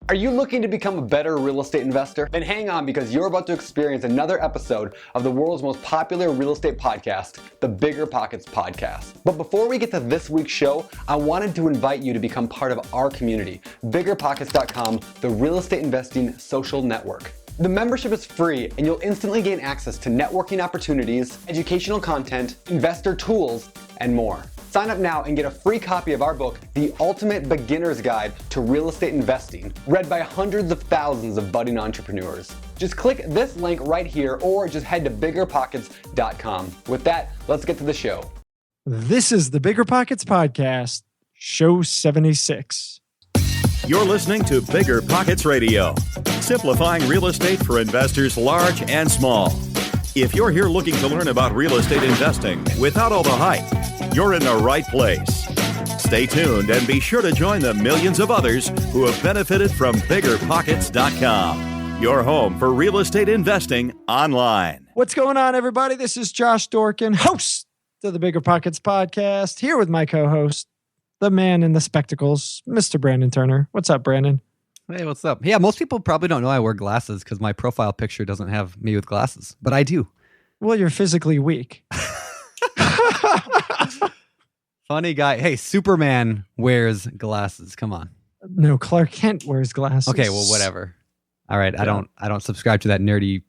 Are you looking to become a better real estate investor? Then hang on, because you're about to experience another episode of the world's most popular real estate podcast, the BiggerPockets Podcast. But before we get to this week's show, I wanted to invite you to become part of our community, BiggerPockets.com, the real estate investing social network. The membership is free, and you'll instantly gain access to networking opportunities, educational content, investor tools, and more. Sign up now and get a free copy of our book, The Ultimate Beginner's Guide to Real Estate Investing, read by hundreds of thousands of budding entrepreneurs. Just click this link right here, or just head to BiggerPockets.com. With that, let's get to the show. This is the BiggerPockets Podcast, show 76. You're listening to BiggerPockets Radio, simplifying real estate for investors large and small. If you're here looking to learn about real estate investing without all the hype, you're in the right place. Stay tuned and be sure to join the millions of others who have benefited from BiggerPockets.com, your home for real estate investing online. What's going on, everybody? This is Josh Dorkin, host of the BiggerPockets Podcast, here with my co-host, the man in the spectacles, Mr. Brandon Turner. What's up, Brandon? Hey, what's up? Yeah, most people probably don't know I wear glasses because my profile picture doesn't have me with glasses, but I do. Well, you're physically weak. Funny guy. Hey, Superman wears glasses. Come on. No, Clark Kent wears glasses. Okay, well, whatever. All right, yeah. I don't subscribe to that nerdy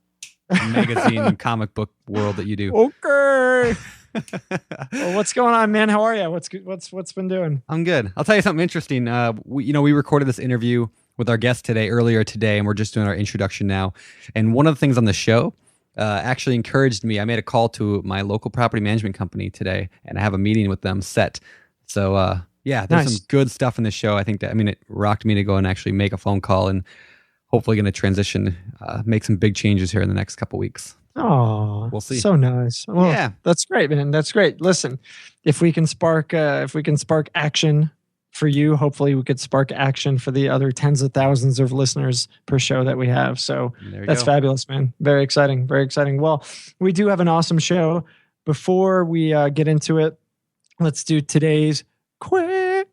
magazine comic book world that you do. Okay. Well, what's going on, man? How are you? What's been doing? I'm good. I'll tell you something interesting. We recorded this interview with our guest earlier today, and we're just doing our introduction now. And one of the things on the show actually encouraged me. I made a call to my local property management company today, and I have a meeting with them set. So there's nice. some good stuff in the show. I think it rocked me to go and actually make a phone call, and hopefully going to transition, make some big changes here in the next couple weeks. Oh, we'll see. So nice. Well, yeah, that's great, man. That's great. Listen, if we can spark action for you, hopefully we could spark action for the other tens of thousands of listeners per show that we have. So that's fabulous, man. Very exciting. Very exciting. Well, we do have an awesome show. Before we get into it, let's do today's quick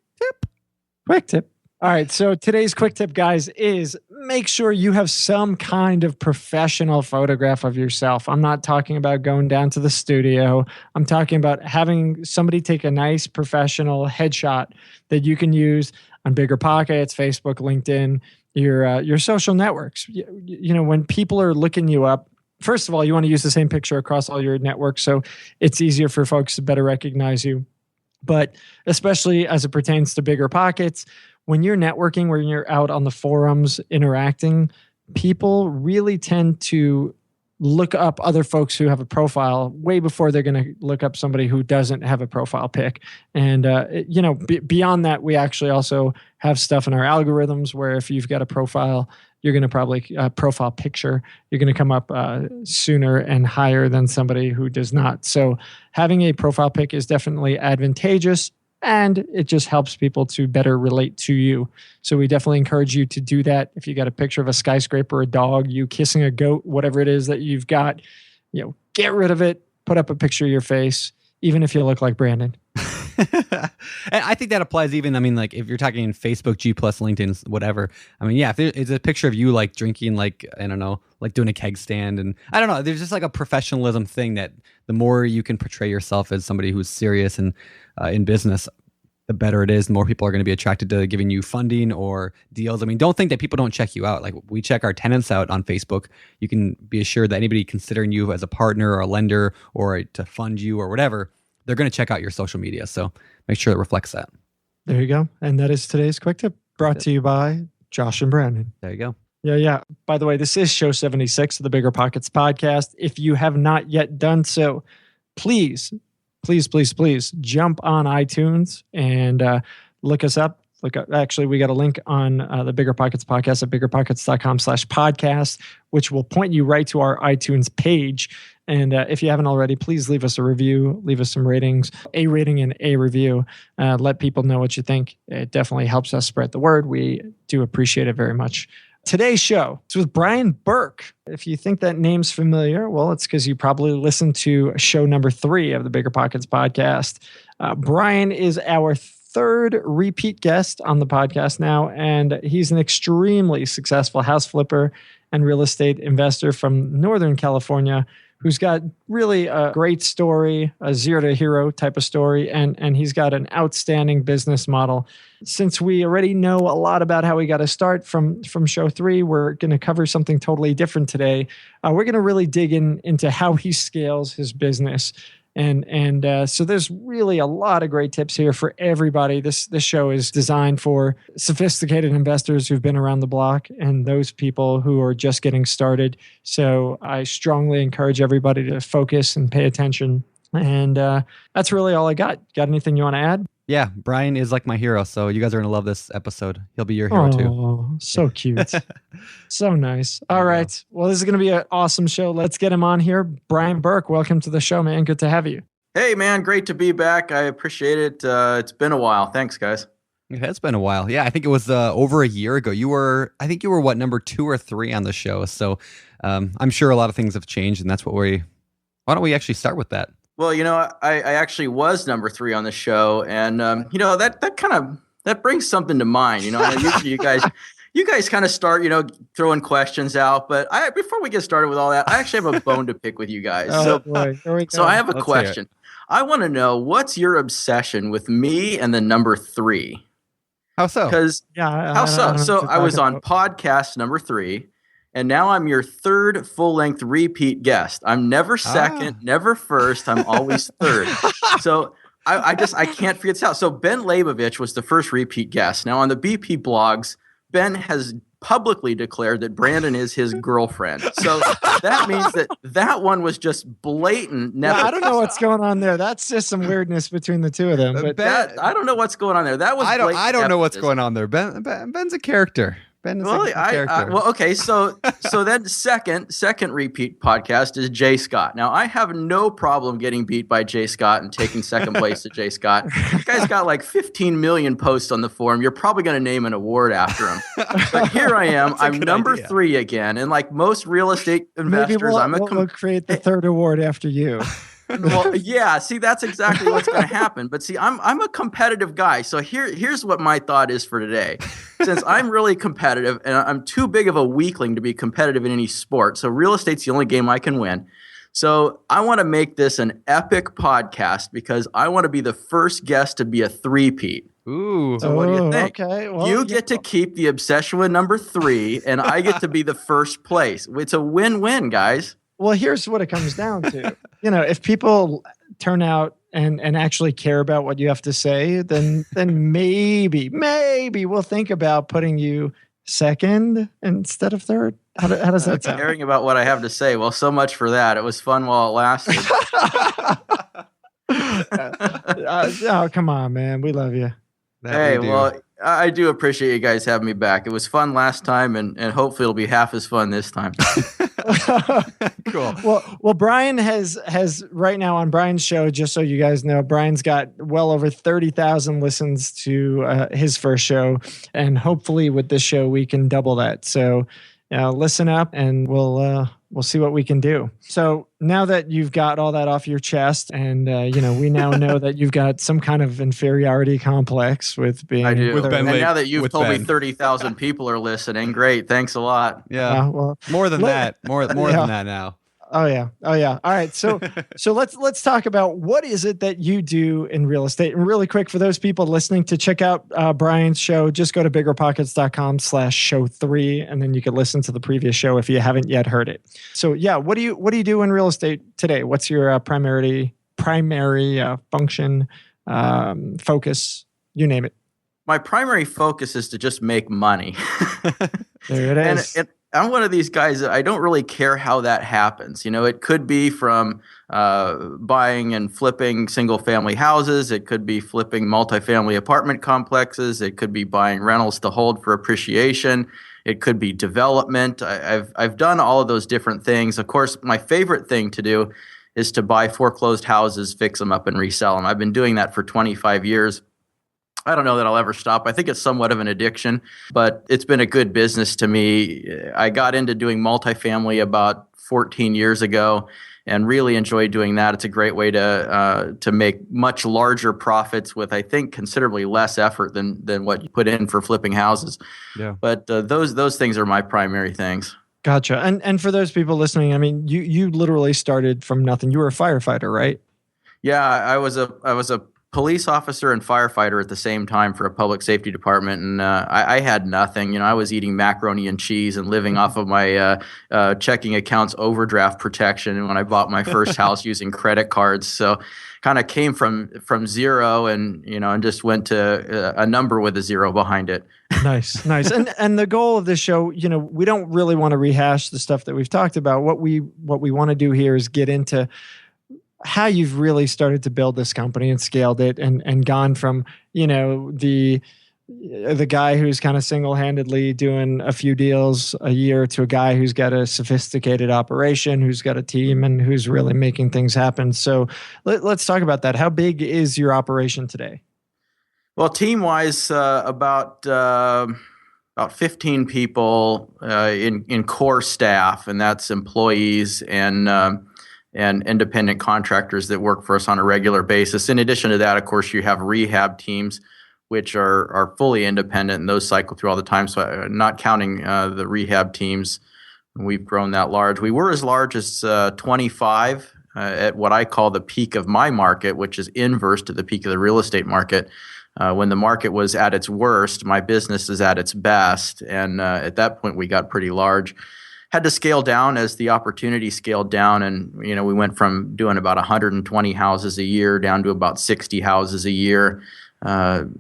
tip. All right. So today's quick tip, guys, is make sure you have some kind of professional photograph of yourself. I'm not talking about going down to the studio. I'm talking about having somebody take a nice professional headshot that you can use on BiggerPockets, Facebook, LinkedIn, your social networks. You know, when people are looking you up, first of all, you want to use the same picture across all your networks so it's easier for folks to better recognize you. But especially as it pertains to BiggerPockets, when you're networking, when you're out on the forums interacting, people really tend to look up other folks who have a profile way before they're going to look up somebody who doesn't have a profile pic. And, beyond that, we actually also have stuff in our algorithms where if you've got a profile, you're going to probably profile picture, you're going to come up sooner and higher than somebody who does not. So having a profile pic is definitely advantageous, and it just helps people to better relate to you. So we definitely encourage you to do that. If you got a picture of a skyscraper, a dog, you kissing a goat, whatever it is that you've got, get rid of it, put up a picture of your face, even if you look like Brandon. And I think that applies even, if you're talking Facebook, G+, LinkedIn, whatever. If it's a picture of you drinking, doing a keg stand, and I don't know, there's just a professionalism thing that the more you can portray yourself as somebody who's serious and in business, the better it is. The more people are going to be attracted to giving you funding or deals. Don't think that people don't check you out. We check our tenants out on Facebook. You can be assured that anybody considering you as a partner or a lender or to fund you or whatever, they're going to check out your social media. So make sure it reflects that. There you go. And that is today's quick tip, brought to you by Josh and Brandon. There you go. Yeah. By the way, this is show 76 of the BiggerPockets Podcast. If you have not yet done so, please jump on iTunes and look us up. Actually, we got a link on the BiggerPockets Podcast at BiggerPockets.com/podcast, which will point you right to our iTunes page. And if you haven't already, please leave us a review, leave us some ratings, a rating and a review. Let people know what you think. It definitely helps us spread the word. We do appreciate it very much. Today's show is with Brian Burke. If you think that name's familiar, well, it's because you probably listened to show number 3 of the BiggerPockets Podcast. Brian is our third repeat guest on the podcast now, and he's an extremely successful house flipper and real estate investor from Northern California who's got really a great story, a zero to hero type of story, and he's got an outstanding business model. Since we already know a lot about how we got to start from show 3, we're going to cover something totally different today. We're going to really dig into how he scales his business. And so there's really a lot of great tips here for everybody. This show is designed for sophisticated investors who've been around the block and those people who are just getting started. So I strongly encourage everybody to focus and pay attention. And that's really all I got. Got anything you want to add? Yeah, Brian is like my hero, so you guys are going to love this episode. He'll be your hero too. Oh, so cute. So nice. All right. Well, this is going to be an awesome show. Let's get him on here. Brian Burke, welcome to the show, man. Good to have you. Hey, man. Great to be back. I appreciate it. It's been a while. Thanks, guys. It has been a while. Yeah, I think it was over a year ago. I think you were what, number 2 or 3 on the show. So I'm sure a lot of things have changed, and that's why don't we actually start with that? Well, I actually was number 3 on the show, and that brings something to mind. Usually you guys kind of start, throwing questions out, but before we get started with all that, I actually have a bone to pick with you guys. So I have a question. I want to know, what's your obsession with me and the number 3? How so? Because how so? So I was on podcast number 3. And now I'm your 3rd full-length repeat guest. I'm never second, never first. I'm always 3rd. So I can't figure this out. So Ben Leibovich was the first repeat guest. Now on the BP blogs, Ben has publicly declared that Brandon is his girlfriend. So that means that one was just blatant nepotism. I don't know what's going on there. That's just some weirdness between the two of them. But I don't know what's going on there. That was I don't know what's going on there. Ben's a character. Okay. So then second repeat podcast is Jay Scott. Now I have no problem getting beat by Jay Scott and taking second place to Jay Scott. This guy's got like 15 million posts on the forum. You're probably going to name an award after him. But here I am. I'm number 3 again, and like most real estate investors, we'll create the 3rd award after you. Well, yeah. See, that's exactly what's going to happen. But see, I'm a competitive guy. So here's what my thought is for today. Since I'm really competitive and I'm too big of a weakling to be competitive in any sport, so real estate's the only game I can win. So I want to make this an epic podcast because I want to be the first guest to be a 3-peat. Ooh. So what do you think? Okay. Well, you get to keep the obsession with number 3, and I get to be the first place. It's a win-win, guys. Well, here's what it comes down to. If people turn out and actually care about what you have to say, then maybe we'll think about putting you second instead of 3rd. How does that sound? Caring about what I have to say. Well, so much for that. It was fun while it lasted. Oh, come on, man. We love you. Well, I do appreciate you guys having me back. It was fun last time, and hopefully it'll be half as fun this time. Cool. Well, Brian has right now on Brian's show, just so you guys know, Brian's got well over 30,000 listens to his first show, and hopefully with this show we can double that. So listen up, and we'll see what we can do. So now that you've got all that off your chest, and we now know that you've got some kind of inferiority complex with being. I do. With Ben and now that you've told me 30,000 people are listening, great. Thanks a lot. Yeah. More than that. More than that now. Oh yeah. All right. So let's talk about what is it that you do in real estate. And really quick, for those people listening, to check out Brian's show, just go to biggerpockets.com/show3, and then you can listen to the previous show if you haven't yet heard it. So yeah, what do you do in real estate today? What's your primary function, focus? You name it. My primary focus is to just make money. There it is. And I'm one of these guys that I don't really care how that happens. It could be from buying and flipping single family houses. It could be flipping multifamily apartment complexes. It could be buying rentals to hold for appreciation. It could be development. I've done all of those different things. Of course, my favorite thing to do is to buy foreclosed houses, fix them up, and resell them. I've been doing that for 25 years. I don't know that I'll ever stop. I think it's somewhat of an addiction, but it's been a good business to me. I got into doing multifamily about 14 years ago and really enjoyed doing that. It's a great way to make much larger profits with, I think, considerably less effort than what you put in for flipping houses. Yeah. But those things are my primary things. Gotcha. And for those people listening, I mean, you literally started from nothing. You were a firefighter, right? Yeah, I was a police officer and firefighter at the same time for a public safety department, and I had nothing. I was eating macaroni and cheese and living off of my checking account's overdraft protection when I bought my first house using credit cards. So, kind of came from zero, and just went to a number with a zero behind it. Nice. And the goal of this show, we don't really want to rehash the stuff that we've talked about. What we want to do here is get into how you've really started to build this company and scaled it and gone from, the guy who's kind of single-handedly doing a few deals a year to a guy who's got a sophisticated operation, who's got a team, and who's really making things happen. So let's talk about that. How big is your operation today? Well, team-wise, about 15 people in core staff, and that's employees and independent contractors that work for us on a regular basis. In addition to that, of course, you have rehab teams, which are fully independent, and those cycle through all the time. So not counting the rehab teams, we've grown that large. We were as large as 25 at what I call the peak of my market, which is inverse to the peak of the real estate market. When the market was at its worst, my business is at its best. And at that point, we got pretty large. Had to scale down as the opportunity scaled down. And, we went from doing about 120 houses a year down to about 60 houses a year.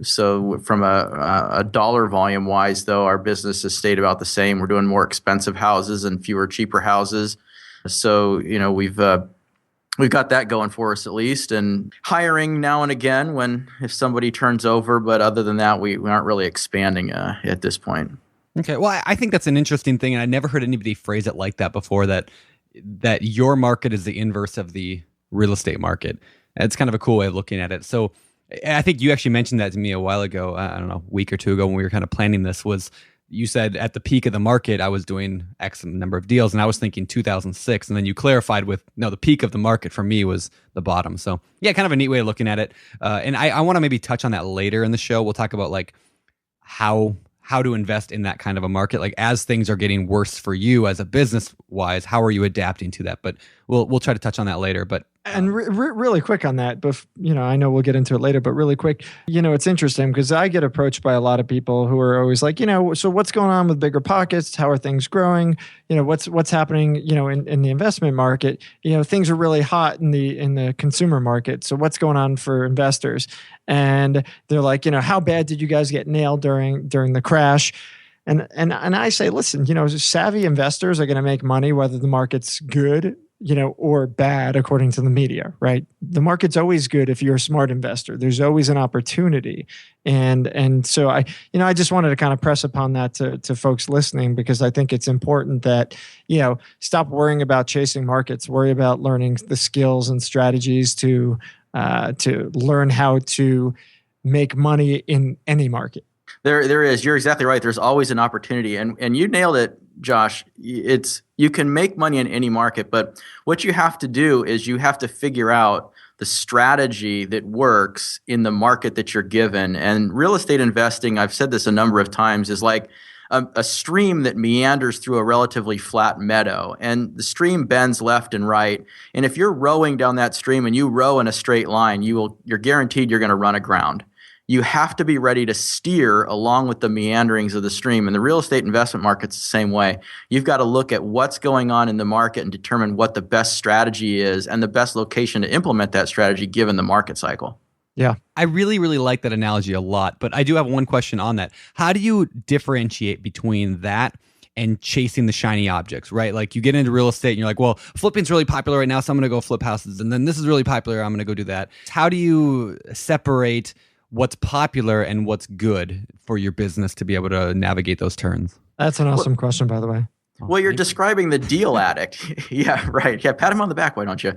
So from a dollar volume wise, though, our business has stayed about the same. We're doing more expensive houses and fewer cheaper houses. So, we've got that going for us at least, and hiring now and again if somebody turns over. But other than that, we aren't really expanding at this point. Okay. Well, I think that's an interesting thing. And I never heard anybody phrase it like that before, that your market is the inverse of the real estate market. It's kind of a cool way of looking at it. So I think you actually mentioned that to me a while ago, I don't know, a week or two ago when we were kind of planning this, was you said at the peak of the market, I was doing X number of deals, and I was thinking 2006. And then you clarified with, no, the peak of the market for me was the bottom. So yeah, kind of a neat way of looking at it. And I want to maybe touch on that later in the show. We'll talk about like how to invest in that kind of a market. Like as things are getting worse for you as a business wise, how are you adapting to that? But we'll try to touch on that later. But really quick on that, but I know we'll get into it later, but really quick, it's interesting because I get approached by a lot of people who are always like, so what's going on with BiggerPockets? How are things growing? What's happening, in the investment market? Things are really hot in the consumer market. So what's going on for investors? And they're like, how bad did you guys get nailed during the crash? And I say, listen, savvy investors are going to make money whether the market's good, or bad according to the media, right? The market's always good if you're a smart investor. There's always an opportunity. And so I just wanted to kind of press upon that to folks listening, because I think it's important that, stop worrying about chasing markets, worry about learning the skills and strategies to learn how to make money in any market. There is. You're exactly right. There's always an opportunity, and you nailed it, Josh. You can make money in any market, but what you have to do is you have to figure out the strategy that works in the market that you're given. And real estate investing, I've said this a number of times, is like a stream that meanders through a relatively flat meadow, and the stream bends left and right. And if you're rowing down that stream and you row in a straight line, you're guaranteed you're going to run aground. You have to be ready to steer along with the meanderings of the stream. And the real estate investment market's the same way. You've got to look at what's going on in the market and determine what the best strategy is and the best location to implement that strategy given the market cycle. Yeah. I really, really like that analogy a lot, but I do have one question on that. How do you differentiate between that and chasing the shiny objects, right? Like you get into real estate and you're like, well, flipping's really popular right now, so I'm going to go flip houses. And then this is really popular, I'm going to go do that. How do you separate what's popular and what's good for your business to be able to navigate those turns? That's an awesome question, by the way. Well, you're describing the deal addict. Yeah, right. Yeah, pat him on the back, why don't you?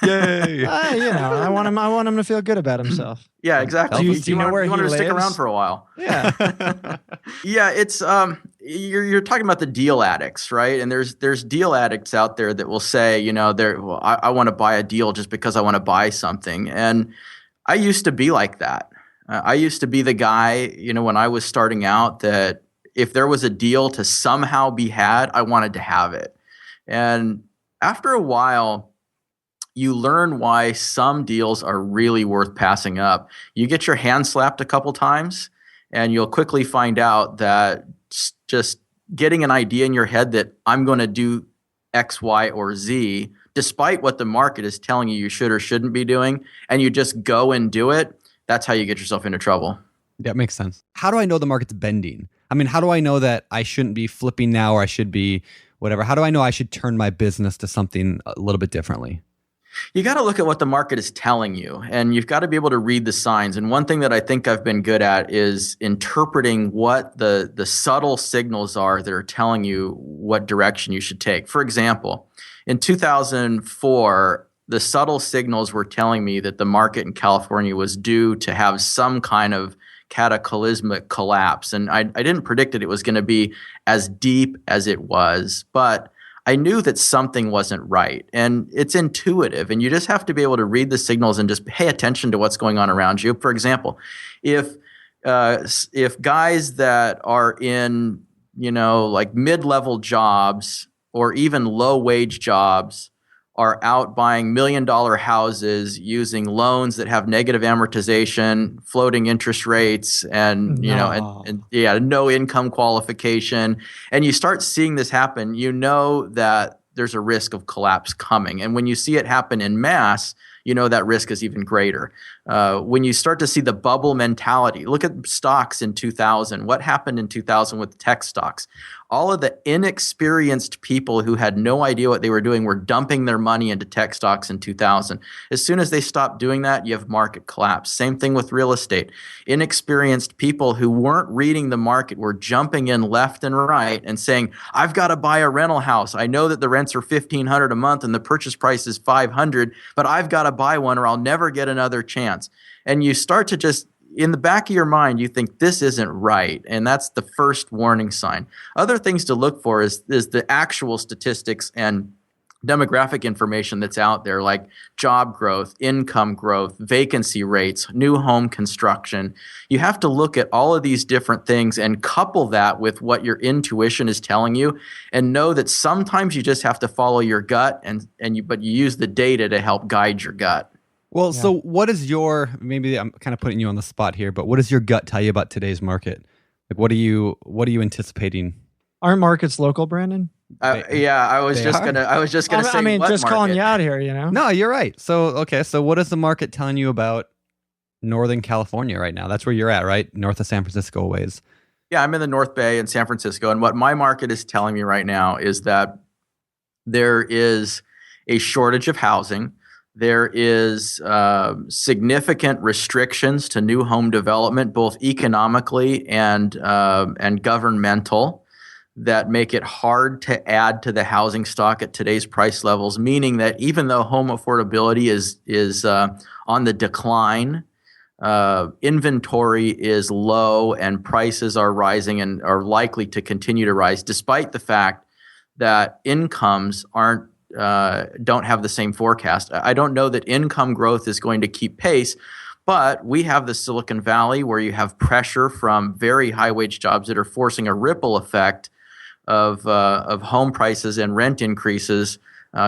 Yay! I want him to feel good about himself. Yeah, exactly. Do you know where he want to stick lives? around for a while. Yeah. Yeah, it's you're talking about the deal addicts, right? And there's deal addicts out there that will say, I want to buy a deal just because I want to buy something. And I used to be like that. I used to be the guy, when I was starting out, that if there was a deal to somehow be had, I wanted to have it. And after a while, you learn why some deals are really worth passing up. You get your hand slapped a couple times, and you'll quickly find out that just getting an idea in your head that I'm going to do X, Y, or Z, despite what the market is telling you should or shouldn't be doing, and you just go and do it, that's how you get yourself into trouble. That makes sense. How do I know the market's bending? I mean, how do I know that I shouldn't be flipping now, or I should be whatever? How do I know I should turn my business to something a little bit differently? You got to look at what the market is telling you, and you've got to be able to read the signs. And one thing that I think I've been good at is interpreting what the subtle signals are that are telling you what direction you should take. For example, in 2004, the subtle signals were telling me that the market in California was due to have some kind of cataclysmic collapse. And I didn't predict that it was going to be as deep as it was, but I knew that something wasn't right. And it's intuitive, and you just have to be able to read the signals and just pay attention to what's going on around you. For example, if guys that are in, like mid-level jobs or even low-wage jobs are out buying $1 million houses using loans that have negative amortization, floating interest rates, and no income qualification, and you start seeing this happen, that there's a risk of collapse coming. And when you see it happen in mass, that risk is even greater. When you start to see the bubble mentality, look at stocks in 2000. What happened in 2000 with tech stocks? All of the inexperienced people who had no idea what they were doing were dumping their money into tech stocks in 2000. As soon as they stopped doing that, you have market collapse. Same thing with real estate. Inexperienced people who weren't reading the market were jumping in left and right and saying, I've got to buy a rental house. I know that the rents are $1,500 a month and the purchase price is $500, but I've got to buy one or I'll never get another chance. And you start to just, in the back of your mind, you think this isn't right. And that's the first warning sign. Other things to look for is the actual statistics and demographic information that's out there, like job growth, income growth, vacancy rates, new home construction. You have to look at all of these different things and couple that with what your intuition is telling you, and know that sometimes you just have to follow your gut, but you use the data to help guide your gut. Well, yeah. So what is maybe I'm kind of putting you on the spot here, but what does your gut tell you about today's market? Like, what are you anticipating? Our market's local, Brandon? I was just gonna say. I mean, just market? Calling you out here, No, you're right. So what is the market telling you about Northern California right now? That's where you're at, right? North of San Francisco ways. Yeah, I'm in the North Bay in San Francisco, and what my market is telling me right now is that there is a shortage of housing. There is significant restrictions to new home development, both economically and governmental, that make it hard to add to the housing stock at today's price levels. Meaning that even though home affordability is on the decline, inventory is low and prices are rising and are likely to continue to rise, despite the fact that incomes don't have the same forecast. I don't know that income growth is going to keep pace, but we have the Silicon Valley where you have pressure from very high wage jobs that are forcing a ripple effect of home prices and rent increases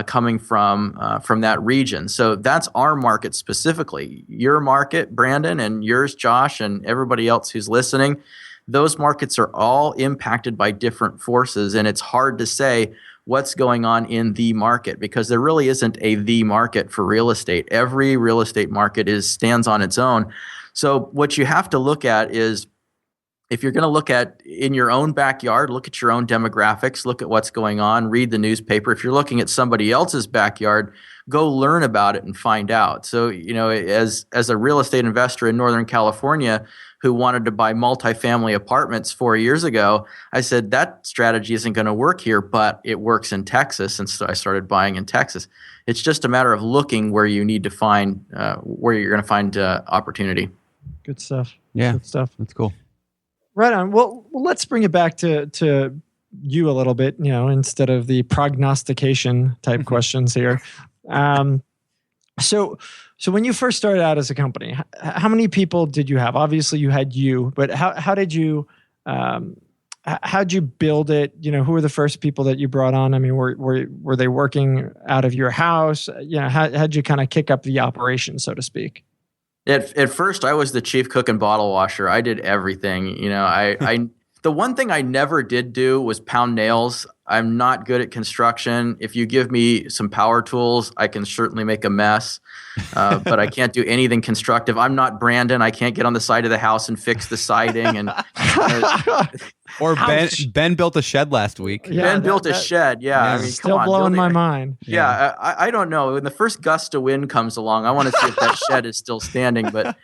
coming from that region. So that's our market specifically. Your market, Brandon, and yours, Josh, and everybody else who's listening, those markets are all impacted by different forces, and it's hard to say what's going on in the market because there really isn't the market for real estate. Every real estate market stands on its own. So what you have to look at is, if you're going to look at in your own backyard, look at your own demographics, look at what's going on, read the newspaper. If you're looking at somebody else's backyard, go learn about it and find out. So, as a real estate investor in Northern California, who wanted to buy multifamily apartments 4 years ago. I said, that strategy isn't going to work here, but it works in Texas. And so I started buying in Texas. It's just a matter of looking where you need to find, where you're going to find opportunity. Good stuff. Yeah. Good stuff. That's cool. Right on. Well, let's bring it back to you a little bit, instead of the prognostication type questions here. So when you first started out as a company, how many people did you have? Obviously you had you, but how did you, how'd you build it? Who were the first people that you brought on? I mean, were they working out of your house? How'd you kind of kick up the operation, so to speak? At first, I was the chief cook and bottle washer. I did everything. The one thing I never did do was pound nails. I'm not good at construction. If you give me some power tools, I can certainly make a mess, but I can't do anything constructive. I'm not Brandon. I can't get on the side of the house and fix the siding. And or Ben built a shed last week. Yeah, Ben built a shed. Yeah, I mean, still blowing my mind. Yeah, I don't know. When the first gust of wind comes along, I want to see if that shed is still standing. But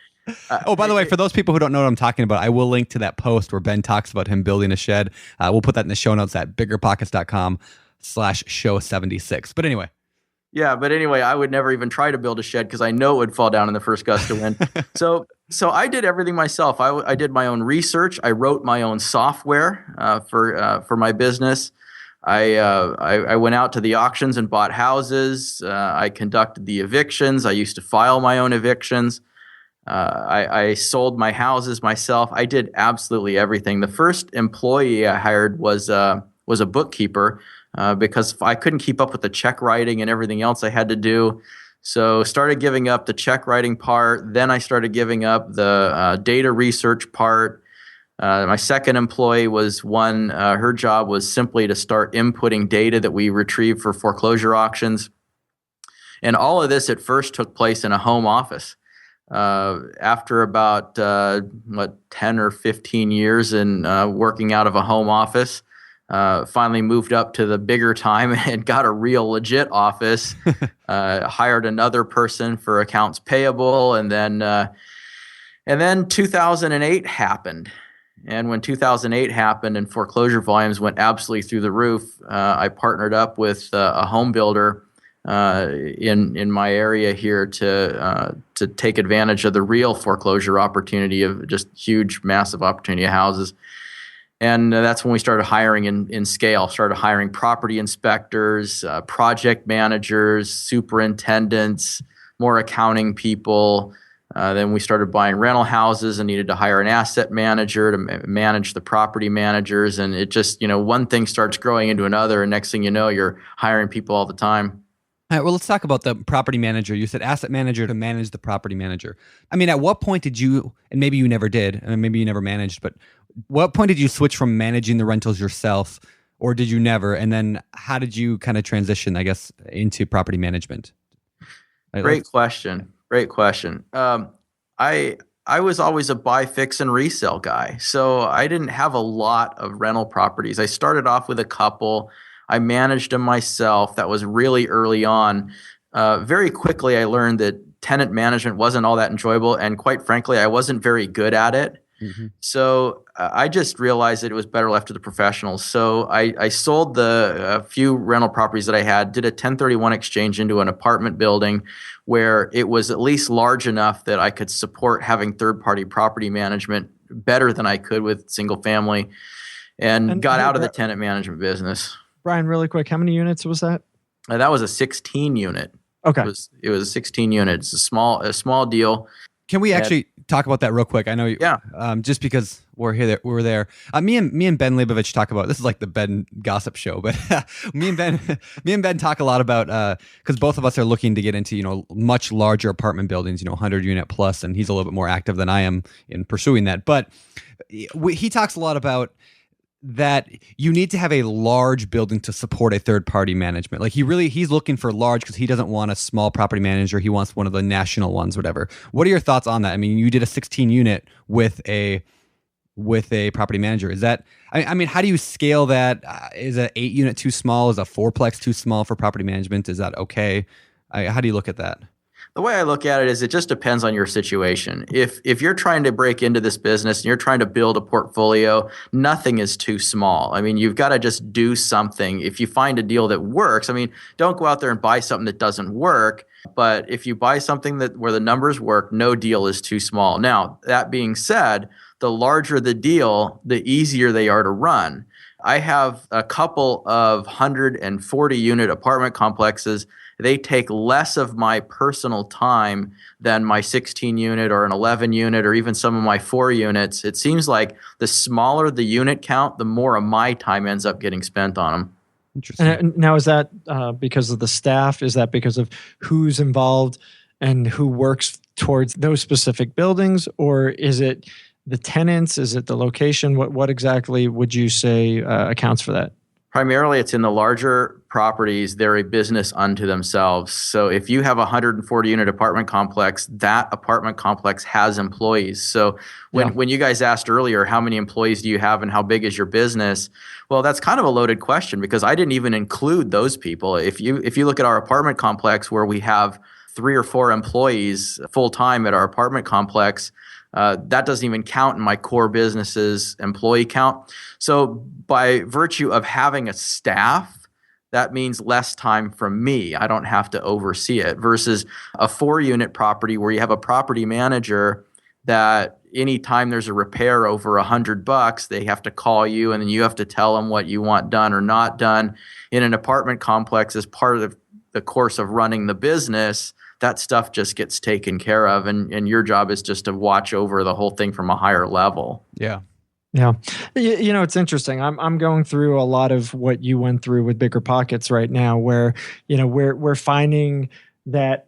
by the way, for those people who don't know what I'm talking about, I will link to that post where Ben talks about him building a shed. We'll put that in the show notes at biggerpockets.com/show76. But anyway. Yeah, but anyway, I would never even try to build a shed because I know it would fall down in the first gust of wind. So I did everything myself. I did my own research. I wrote my own software for my business. I went out to the auctions and bought houses. I conducted the evictions. I used to file my own evictions. I sold my houses myself. I did absolutely everything. The first employee I hired was a bookkeeper because I couldn't keep up with the check writing and everything else I had to do. So started giving up the check writing part. Then I started giving up the data research part. My second employee was one, her job was simply to start inputting data that we retrieved for foreclosure auctions. And all of this at first took place in a home office. After about 10 or 15 years in working out of a home office, finally moved up to the bigger time and got a real legit office. Hired another person for accounts payable, and then 2008 happened. And when 2008 happened and foreclosure volumes went absolutely through the roof, I partnered up with a home builder in my area here to take advantage of the real foreclosure opportunity of just huge, massive opportunity of houses. And that's when we started hiring in scale, started hiring property inspectors, project managers, superintendents, more accounting people. Then we started buying rental houses and needed to hire an asset manager to manage the property managers. And it just, one thing starts growing into another. And next thing you know, you're hiring people all the time. All right, well, let's talk about the property manager. You said asset manager to manage the property manager. I mean, at what point did you, and maybe you never did, and maybe you never managed, but what point did you switch from managing the rentals yourself, or did you never? And then how did you kind of transition, I guess, into property management? Great question. I was always a buy, fix, and resell guy. So I didn't have a lot of rental properties. I started off with a couple. I managed them myself. That was really early on. Very quickly, I learned that tenant management wasn't all that enjoyable. And quite frankly, I wasn't very good at it. Mm-hmm. So I just realized that it was better left to the professionals. So I sold the few rental properties that I had, did a 1031 exchange into an apartment building where it was at least large enough that I could support having third-party property management better than I could with single family, and got out of the tenant management business. Brian, really quick, how many units was that? That was a 16 unit. Okay. It was a 16 unit. It's a small deal. Can we actually talk about that real quick? I know you, just because we're there. Me and Ben Leibovich talk about, this is like the Ben gossip show, but me and Ben talk a lot about, because both of us are looking to get into, much larger apartment buildings, 100 unit plus, and he's a little bit more active than I am in pursuing that. But he talks a lot about that you need to have a large building to support a third-party management. Like he's looking for large because he doesn't want a small property manager. He wants one of the national ones, whatever. What are your thoughts on that? I mean, you did a 16 unit with a property manager. Is that, I mean, how do you scale that? Is an 8 unit too small? Is a fourplex too small for property management? Is that okay? How do you look at that? The way I look at it is it just depends on your situation. If you're trying to break into this business and you're trying to build a portfolio, nothing is too small. I mean, you've got to just do something. If you find a deal that works, I mean, don't go out there and buy something that doesn't work. But if you buy something where the numbers work, no deal is too small. Now, that being said, the larger the deal, the easier they are to run. I have a couple of 140 unit apartment complexes. They take less of my personal time than my 16 unit or an 11 unit or even some of my 4 units. It seems like the smaller the unit count, the more of my time ends up getting spent on them. Interesting. And now, is that because of the staff? Is that because of who's involved and who works towards those specific buildings? Or is it the tenants? Is it the location? What exactly would you say accounts for that? Primarily, it's in the larger properties. They're a business unto themselves. So if you have a 140-unit apartment complex, that apartment complex has employees. So when you guys asked earlier, how many employees do you have and how big is your business? Well, that's kind of a loaded question because I didn't even include those people. If you look at our apartment complex where we have 3 or 4 employees full-time at our apartment complex, that doesn't even count in my core business's employee count. So by virtue of having a staff, that means less time from me. I don't have to oversee it versus a 4-unit property where you have a property manager that anytime there's a repair over $100, they have to call you and then you have to tell them what you want done or not done. In an apartment complex, as part of the course of running the business, that stuff just gets taken care of, and your job is just to watch over the whole thing from a higher level. Yeah. Yeah. You know, it's interesting. I'm going through a lot of what you went through with BiggerPockets right now, where, you know, we're finding that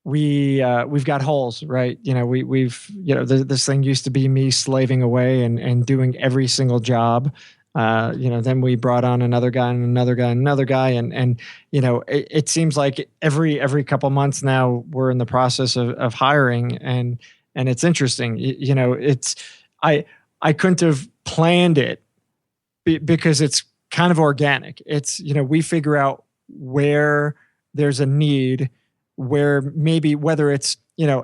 we've got holes, right? You know, we've this thing used to be me slaving away and doing every single job. Then we brought on another guy and another guy and another guy. And it seems like every couple months now we're in the process of hiring, and it's interesting. I couldn't have planned it because it's kind of organic. It's, we figure out where there's a need, where maybe whether it's,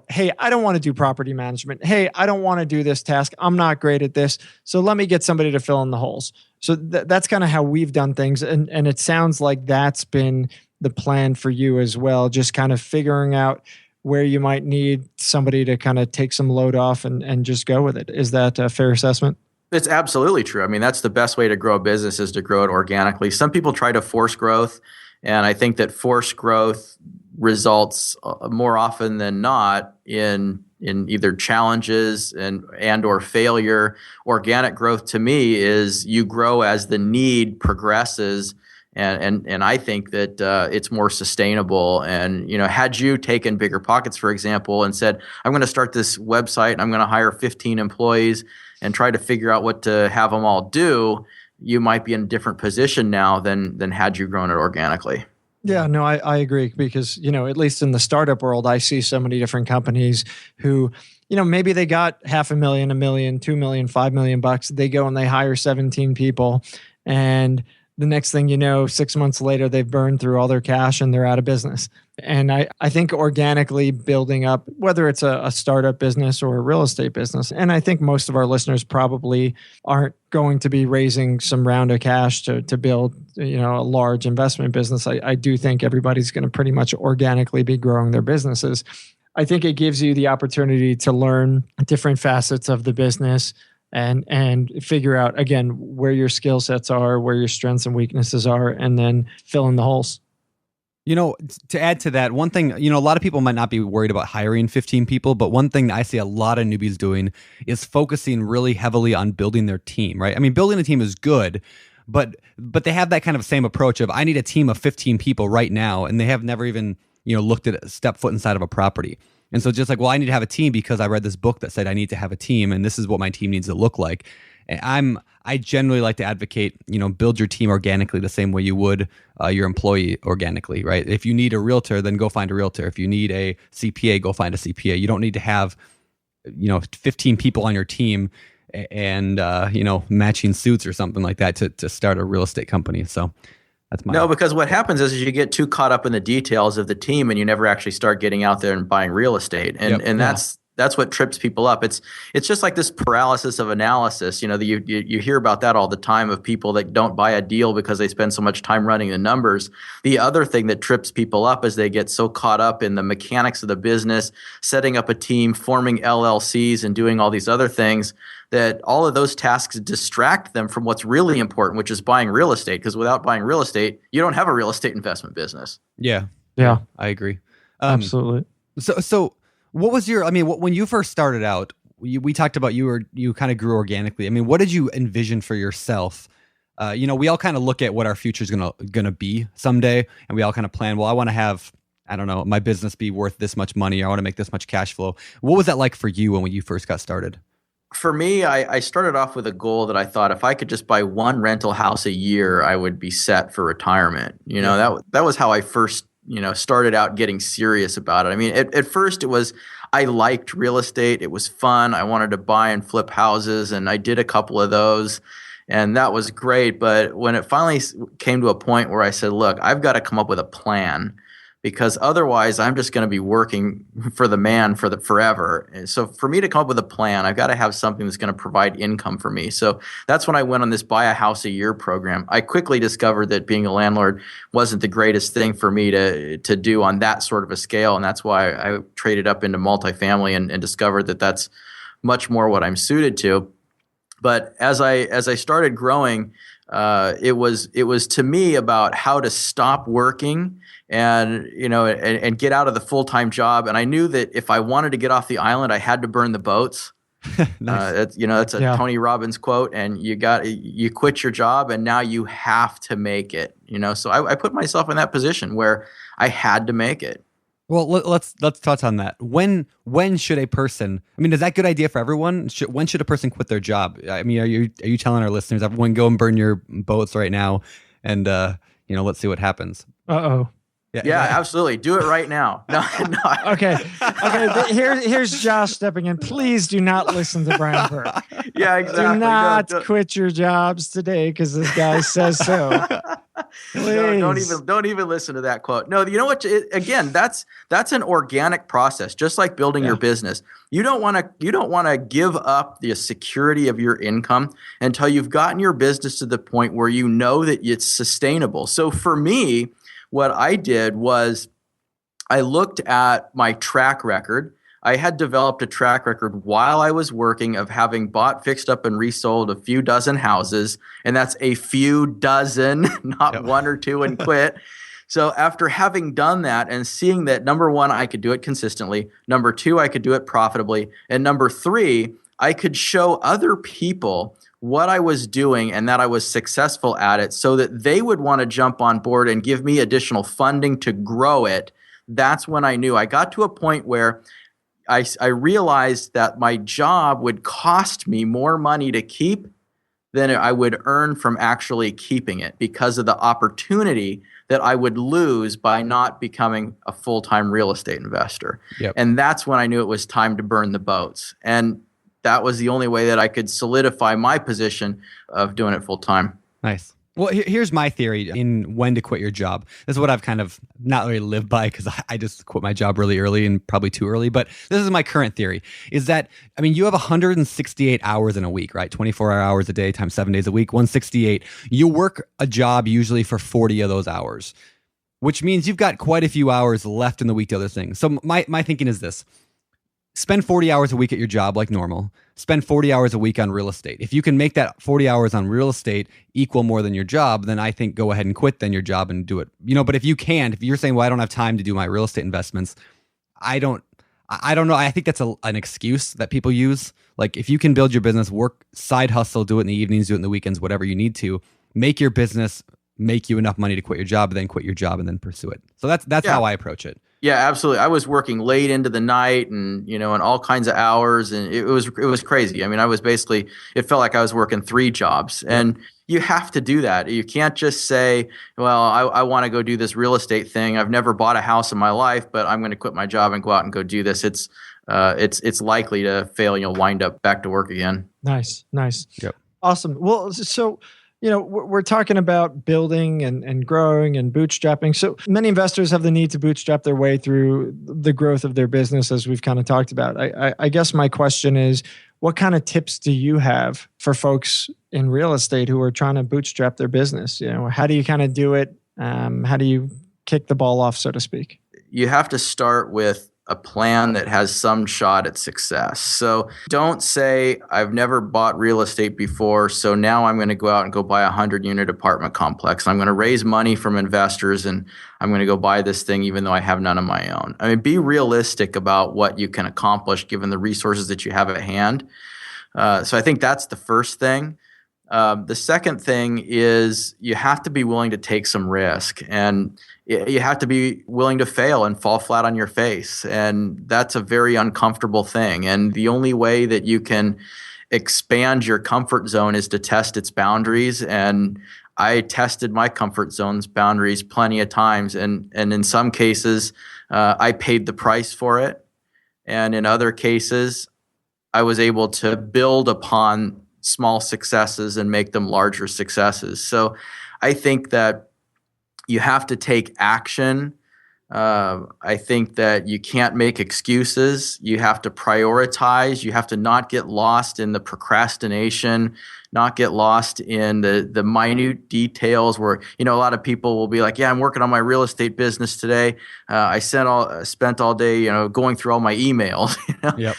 hey, I don't want to do property management. Hey, I don't want to do this task. I'm not great at this. So let me get somebody to fill in the holes. So that's kind of how we've done things. And it sounds like that's been the plan for you as well. Just kind of figuring out where you might need somebody to kind of take some load off and just go with it. Is that a fair assessment? It's absolutely true. I mean, that's the best way to grow a business is to grow it organically. Some people try to force growth, and I think that forced growth results more often than not in either challenges and or failure. Organic growth to me is you grow as the need progresses. And I think that it's more sustainable. And, had you taken BiggerPockets, for example, and said, I'm going to start this website and I'm going to hire 15 employees and try to figure out what to have them all do, you might be in a different position now than had you grown it organically. Yeah, no, I agree because, at least in the startup world, I see so many different companies who, maybe they got $500,000, $1 million, $2 million, $5 million bucks. They go and they hire 17 people, and the next thing you know, 6 months later, they've burned through all their cash and they're out of business. And I think organically building up, whether it's a startup business or a real estate business, and I think most of our listeners probably aren't going to be raising some round of cash to build, a large investment business. I do think everybody's going to pretty much organically be growing their businesses. I think it gives you the opportunity to learn different facets of the business and figure out, again, where your skill sets are, where your strengths and weaknesses are, and then fill in the holes. To add to that, one thing, a lot of people might not be worried about hiring 15 people, but one thing that I see a lot of newbies doing is focusing really heavily on building their team, right? I mean, building a team is good, but they have that kind of same approach of, I need a team of 15 people right now, and they have never even, looked at step foot inside of a property. And so just like, well, I need to have a team because I read this book that said I need to have a team, and this is what my team needs to look like. And I generally like to advocate, build your team organically the same way you would your employee organically, right? If you need a realtor, then go find a realtor. If you need a CPA, go find a CPA. You don't need to have, 15 people on your team and, matching suits or something like that to start a real estate company. So That's my No, because what happens is you get too caught up in the details of the team and you never actually start getting out there and buying real estate. And that's what trips people up. It's just like this paralysis of analysis. You hear about that all the time of people that don't buy a deal because they spend so much time running the numbers. The other thing that trips people up is they get so caught up in the mechanics of the business, setting up a team, forming LLCs, and doing all these other things, that all of those tasks distract them from what's really important, which is buying real estate. Because without buying real estate, you don't have a real estate investment business. Yeah, I agree. Absolutely. So what was your? I mean, when you first started out, we talked about you kind of grew organically. I mean, what did you envision for yourself? We all kind of look at what our future is gonna be someday, and we all kind of plan. Well, I want to have, I don't know, my business be worth this much money. Or I want to make this much cash flow. What was that like for you when you first got started? For me, I started off with a goal that I thought if I could just buy one rental house a year, I would be set for retirement. That was how I first, started out getting serious about it. I mean, at first I liked real estate. It was fun. I wanted to buy and flip houses, and I did a couple of those, and that was great. But when it finally came to a point where I said, look, I've got to come up with a plan, because otherwise I'm just going to be working for the man forever. And so for me to come up with a plan, I've got to have something that's going to provide income for me. So that's when I went on this buy a house a year program. I quickly discovered that being a landlord wasn't the greatest thing for me to do on that sort of a scale. And that's why I traded up into multifamily and discovered that that's much more what I'm suited to. But as I started growing, it was to me about how to stop working and get out of the full-time job. And I knew that if I wanted to get off the island, I had to burn the boats. Nice. That's a Tony Robbins quote. And you quit your job, and now you have to make it. So I put myself in that position where I had to make it. Well, let's touch on that. When should a person? I mean, is that a good idea for everyone? When should a person quit their job? I mean, are you telling our listeners, everyone, go and burn your boats right now, and let's see what happens? Uh-oh. Yeah, absolutely. Do it right now. No. Okay. Here's Josh stepping in. Please do not listen to Brian Burke. Yeah, exactly. Do not quit your jobs today because this guy says so. No, don't even listen to that quote. No, you know what? Again, that's an organic process, just like building your business. You don't want to give up the security of your income until you've gotten your business to the point where you know that it's sustainable. So for me, what I did was I looked at my track record. I had developed a track record while I was working of having bought, fixed up, and resold a few dozen houses. And that's a few dozen, not one or two, and quit. So after having done that and seeing that, number one, I could do it consistently. Number two, I could do it profitably. And number three, I could show other people what I was doing and that I was successful at it, so that they would want to jump on board and give me additional funding to grow it. That's when I knew. I got to a point where I realized that my job would cost me more money to keep than I would earn from actually keeping it, because of the opportunity that I would lose by not becoming a full-time real estate investor. Yep. And that's when I knew it was time to burn the boats. And that was the only way that I could solidify my position of doing it full time. Nice. Well, here's my theory in when to quit your job. This is what I've kind of not really lived by, because I just quit my job really early and probably too early. But this is my current theory, is that, I mean, you have 168 hours in a week, right? 24 hours a day times 7 days a week, 168. You work a job usually for 40 of those hours, which means you've got quite a few hours left in the week to other things. So my thinking is this. Spend 40 hours a week at your job like normal. Spend 40 hours a week on real estate. If you can make that 40 hours on real estate equal more than your job, then I think go ahead and quit then your job and do it. But if you can't, if you're saying, well, I don't have time to do my real estate investments, I don't know. I think that's an excuse that people use. Like, if you can build your business, work, side hustle, do it in the evenings, do it in the weekends, whatever you need to, make your business make you enough money to quit your job, then quit your job and then pursue it. So that's how I approach it. Yeah, absolutely. I was working late into the night and all kinds of hours, and it was crazy. I mean, it felt like I was working 3 jobs, and you have to do that. You can't just say, well, I want to go do this real estate thing. I've never bought a house in my life, but I'm going to quit my job and go out and go do this. It's likely to fail. You'll wind up back to work again. Nice. Yep. Awesome. Well, so we're talking about building and growing and bootstrapping. So many investors have the need to bootstrap their way through the growth of their business, as we've kind of talked about. I guess my question is, what kind of tips do you have for folks in real estate who are trying to bootstrap their business? How do you kind of do it? How do you kick the ball off, so to speak? You have to start with a plan that has some shot at success. So don't say, I've never bought real estate before, so now I'm going to go out and go buy a 100-unit apartment complex. I'm going to raise money from investors and I'm going to go buy this thing even though I have none of my own. I mean, be realistic about what you can accomplish given the resources that you have at hand. So I think that's the first thing. The second thing is you have to be willing to take some risk, and you have to be willing to fail and fall flat on your face. And that's a very uncomfortable thing. And the only way that you can expand your comfort zone is to test its boundaries. And I tested my comfort zone's boundaries plenty of times. And in some cases, I paid the price for it. And in other cases, I was able to build upon small successes and make them larger successes. So I think that you have to take action. I think that you can't make excuses. You have to prioritize. You have to not get lost in the procrastination, not get lost in the minute details where, a lot of people will be like, yeah, I'm working on my real estate business today. I spent all day, going through all my emails. Yep.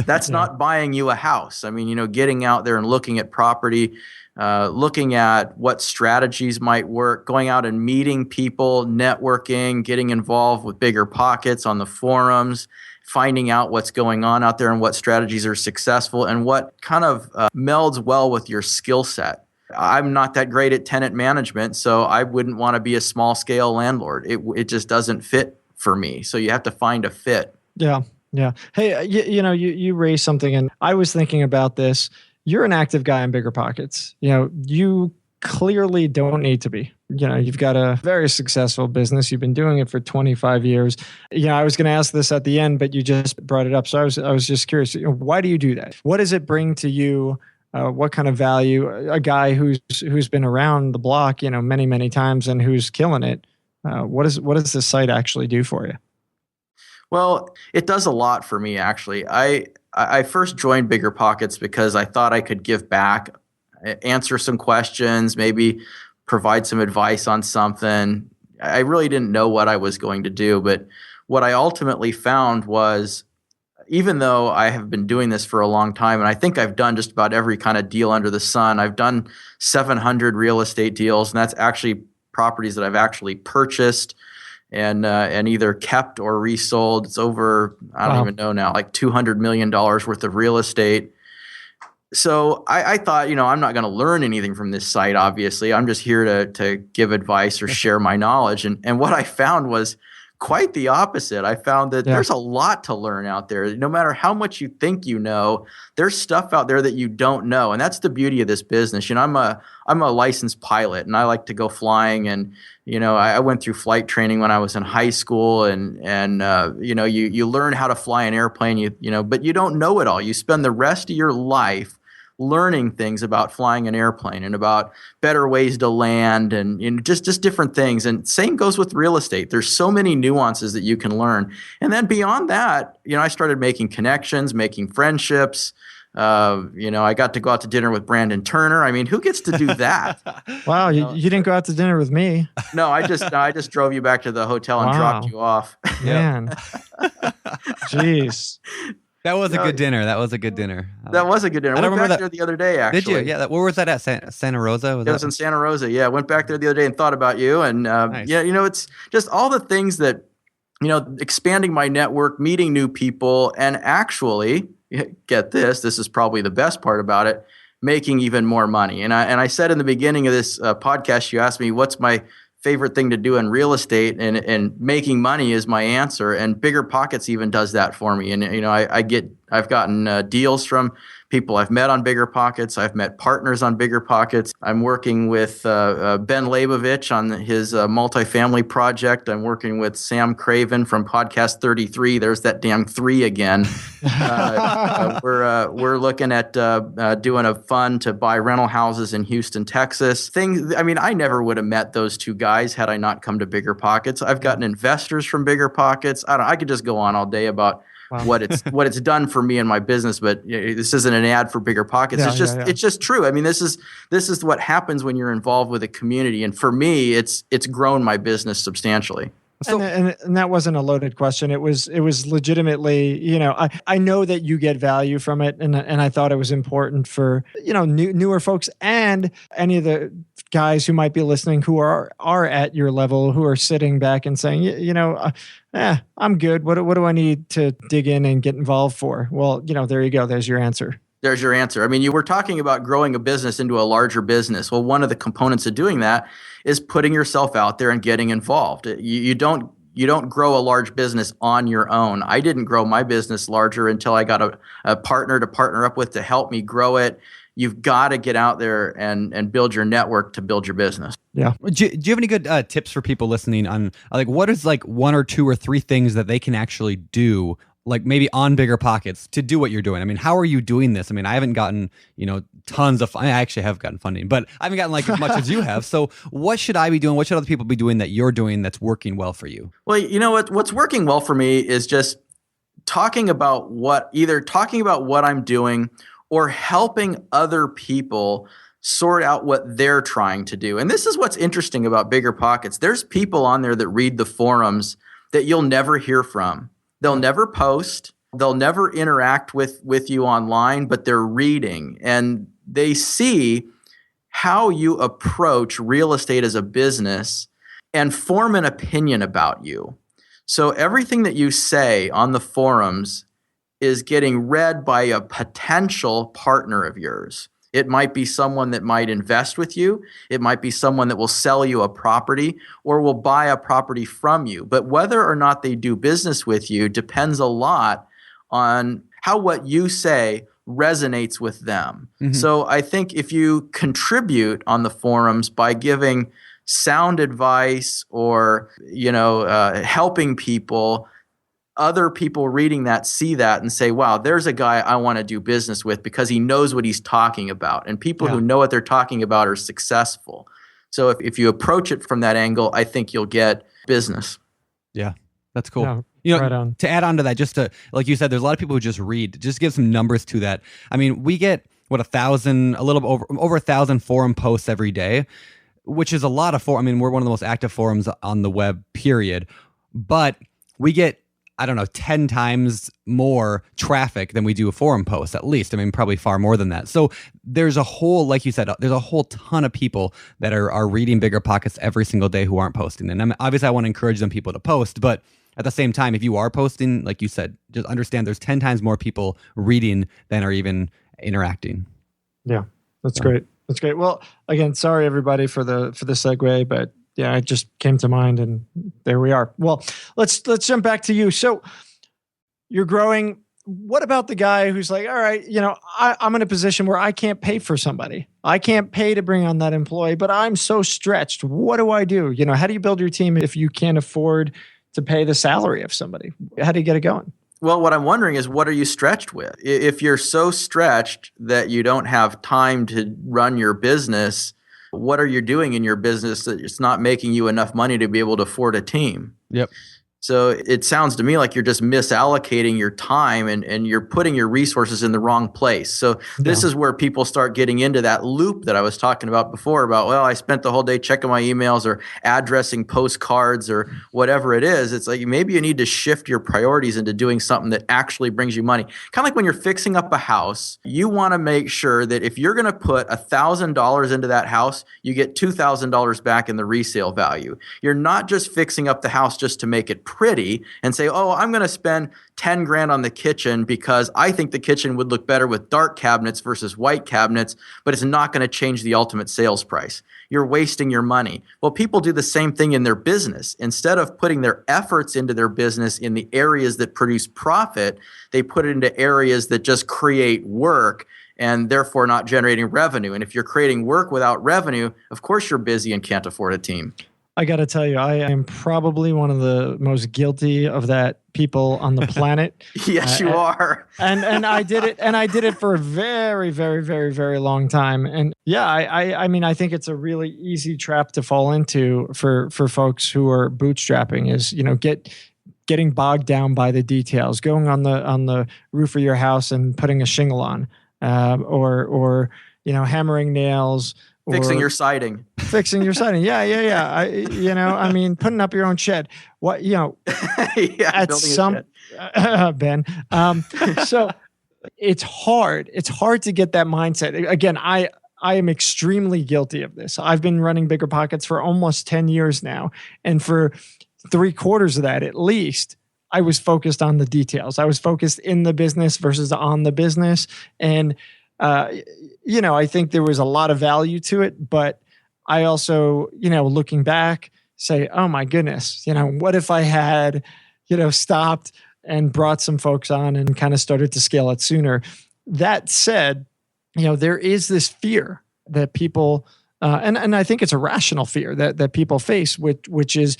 That's not buying you a house. I mean, getting out there and looking at property, looking at what strategies might work, going out and meeting people, networking, getting involved with BiggerPockets on the forums, finding out what's going on out there and what strategies are successful and what kind of melds well with your skill set. I'm not that great at tenant management, so I wouldn't want to be a small scale landlord. It just doesn't fit for me. So you have to find a fit. Yeah. Yeah. Hey, you raised something, and I was thinking about this. You're an active guy in BiggerPockets. You clearly don't need to be. You've got a very successful business. You've been doing it for 25 years. I was going to ask this at the end, but you just brought it up. So I was just curious. Why do you do that? What does it bring to you? What kind of value? A guy who's been around the block, many, many times and who's killing it. What does this site actually do for you? Well, it does a lot for me, actually. I first joined BiggerPockets because I thought I could give back, answer some questions, maybe provide some advice on something. I really didn't know what I was going to do, but what I ultimately found was, even though I have been doing this for a long time, and I think I've done just about every kind of deal under the sun, I've done 700 real estate deals, and that's actually properties that I've actually purchased and either kept or resold. It's over, I don't even know now, like $200 million worth of real estate. So I thought, I'm not going to learn anything from this site, obviously. I'm just here to give advice or share my knowledge. And what I found was quite the opposite. I found that there's a lot to learn out there. No matter how much you think you know, there's stuff out there that you don't know. And that's the beauty of this business. I'm a licensed pilot, and I like to go flying. And I went through flight training when I was in high school, and you learn how to fly an airplane. But you don't know it all. You spend the rest of your life learning things about flying an airplane and about better ways to land and just different things. And same goes with real estate. There's so many nuances that you can learn. And then beyond that, I started making connections, making friendships. I got to go out to dinner with Brandon Turner. I mean, who gets to do that? Wow, you didn't go out to dinner with me. No, I just drove you back to the hotel and dropped you off. Man, jeez. That was a good dinner. That was a good dinner. That was a good dinner. I went back there the other day, actually. Did you? Yeah. Where was that at? Santa Rosa? It was in Santa Rosa. Yeah, I went back there the other day and thought about you. And nice. It's just all the things that, expanding my network, meeting new people, and actually, get this is probably the best part about it, making even more money. And I said in the beginning of this podcast, you asked me what's my favorite thing to do in real estate, and making money is my answer. And BiggerPockets even does that for me. And I get I've gotten deals from people I've met on BiggerPockets. I've met partners on BiggerPockets. I'm working with Ben Leibovich on his multifamily project. I'm working with Sam Craven from Podcast 33. There's that damn 3 again. We're looking at doing a fund to buy rental houses in Houston, Texas. I never would have met those two guys had I not come to BiggerPockets. I've gotten investors from BiggerPockets. I could just go on all day about what it's done for me and my business, but this isn't an ad for BiggerPockets. It's just true. I mean, this is what happens when you're involved with a community, and for me, it's grown my business substantially. So, and that wasn't a loaded question. It was legitimately, I know that you get value from it, and I thought it was important for newer folks and any of the guys who might be listening who are at your level, who are sitting back and saying, I'm good. What do I need to dig in and get involved for? Well, there you go. There's your answer. There's your answer. I mean, you were talking about growing a business into a larger business. Well, one of the components of doing that is putting yourself out there and getting involved. You don't grow a large business on your own. I didn't grow my business larger until I got a partner to partner up with to help me grow it. You've got to get out there and build your network to build your business. Yeah. Do you have any good tips for people listening on what is 1 or 2 or 3 things that they can actually do, maybe on BiggerPockets, to do what you're doing? I mean, how are you doing this? I mean, I haven't gotten, tons of, I actually have gotten funding, but I haven't gotten as much as you have. So what should I be doing? What should other people be doing that you're doing that's working well for you? Well, what's working well for me is just talking about what I'm doing or helping other people sort out what they're trying to do. And this is what's interesting about BiggerPockets. There's people on there that read the forums that you'll never hear from. They'll never post. They'll never interact with you online, but they're reading and they see how you approach real estate as a business and form an opinion about you. So everything that you say on the forums is getting read by a potential partner of yours. It might be someone that might invest with you. It might be someone that will sell you a property or will buy a property from you. But whether or not they do business with you depends a lot on how what you say resonates with them. Mm-hmm. So I think if you contribute on the forums by giving sound advice or, helping people, other people reading that see that and say, wow, there's a guy I want to do business with because he knows what he's talking about. And people who know what they're talking about are successful. So if you approach it from that angle, I think you'll get business. Yeah, that's cool. Yeah, right on. To add on to that, just to, like you said, there's a lot of people who just read. Just give some numbers to that. I mean, we get, 1,000, a little over 1,000 forum posts every day, which is a lot of we're one of the most active forums on the web, period. But we get 10 times more traffic than we do a forum post, at least. I mean, probably far more than that. So there's a whole, like you said, there's a whole ton of people that are reading BiggerPockets every single day who aren't posting. And obviously I want to encourage them people to post, but at the same time, if you are posting, like you said, just understand there's 10 times more people reading than are even interacting. Yeah, that's great. That's great. Well, again, sorry everybody for the segue, but yeah, it just came to mind and there we are. Well, let's jump back to you. So you're growing. What about the guy who's like, all right, I'm in a position where I can't pay for somebody. I can't pay to bring on that employee, but I'm so stretched. What do I do? How do you build your team if you can't afford to pay the salary of somebody? How do you get it going? Well, what I'm wondering is, what are you stretched with? If you're so stretched that you don't have time to run your business, what are you doing in your business that it's not making you enough money to be able to afford a team? Yep. So it sounds to me like you're just misallocating your time and you're putting your resources in the wrong place. So this is where people start getting into that loop that I was talking about before about, well, I spent the whole day checking my emails or addressing postcards or whatever it is. It's like maybe you need to shift your priorities into doing something that actually brings you money. Kind of like when you're fixing up a house, you want to make sure that if you're going to put $1,000 into that house, you get $2,000 back in the resale value. You're not just fixing up the house just to make it pretty and say, oh, I'm going to spend 10 grand on the kitchen because I think the kitchen would look better with dark cabinets versus white cabinets, but it's not going to change the ultimate sales price. You're wasting your money. Well, people do the same thing in their business. Instead of putting their efforts into their business in the areas that produce profit, they put it into areas that just create work and therefore not generating revenue. And if you're creating work without revenue, of course you're busy and can't afford a team. I got to tell you, I am probably one of the most guilty of that people on the planet. Yes, you are. And I did it, and I did it for a very, very, very, very long time. And yeah, I mean, I think it's a really easy trap to fall into for folks who are bootstrapping is, getting bogged down by the details, going on the roof of your house and putting a shingle on, or hammering nails. Fixing your siding. Yeah. I mean, putting up your own shed. What, at some, Ben. So it's hard. It's hard to get that mindset. Again, I am extremely guilty of this. I've been running BiggerPockets for almost 10 years now. And for 3/4 of that, at least, I was focused on the details. I was focused in the business versus on the business. And, I think there was a lot of value to it, but I also, looking back, say, oh my goodness, what if I had, stopped and brought some folks on and kind of started to scale it sooner? That said, there is this fear that people, and I think it's a rational fear that people face, which is,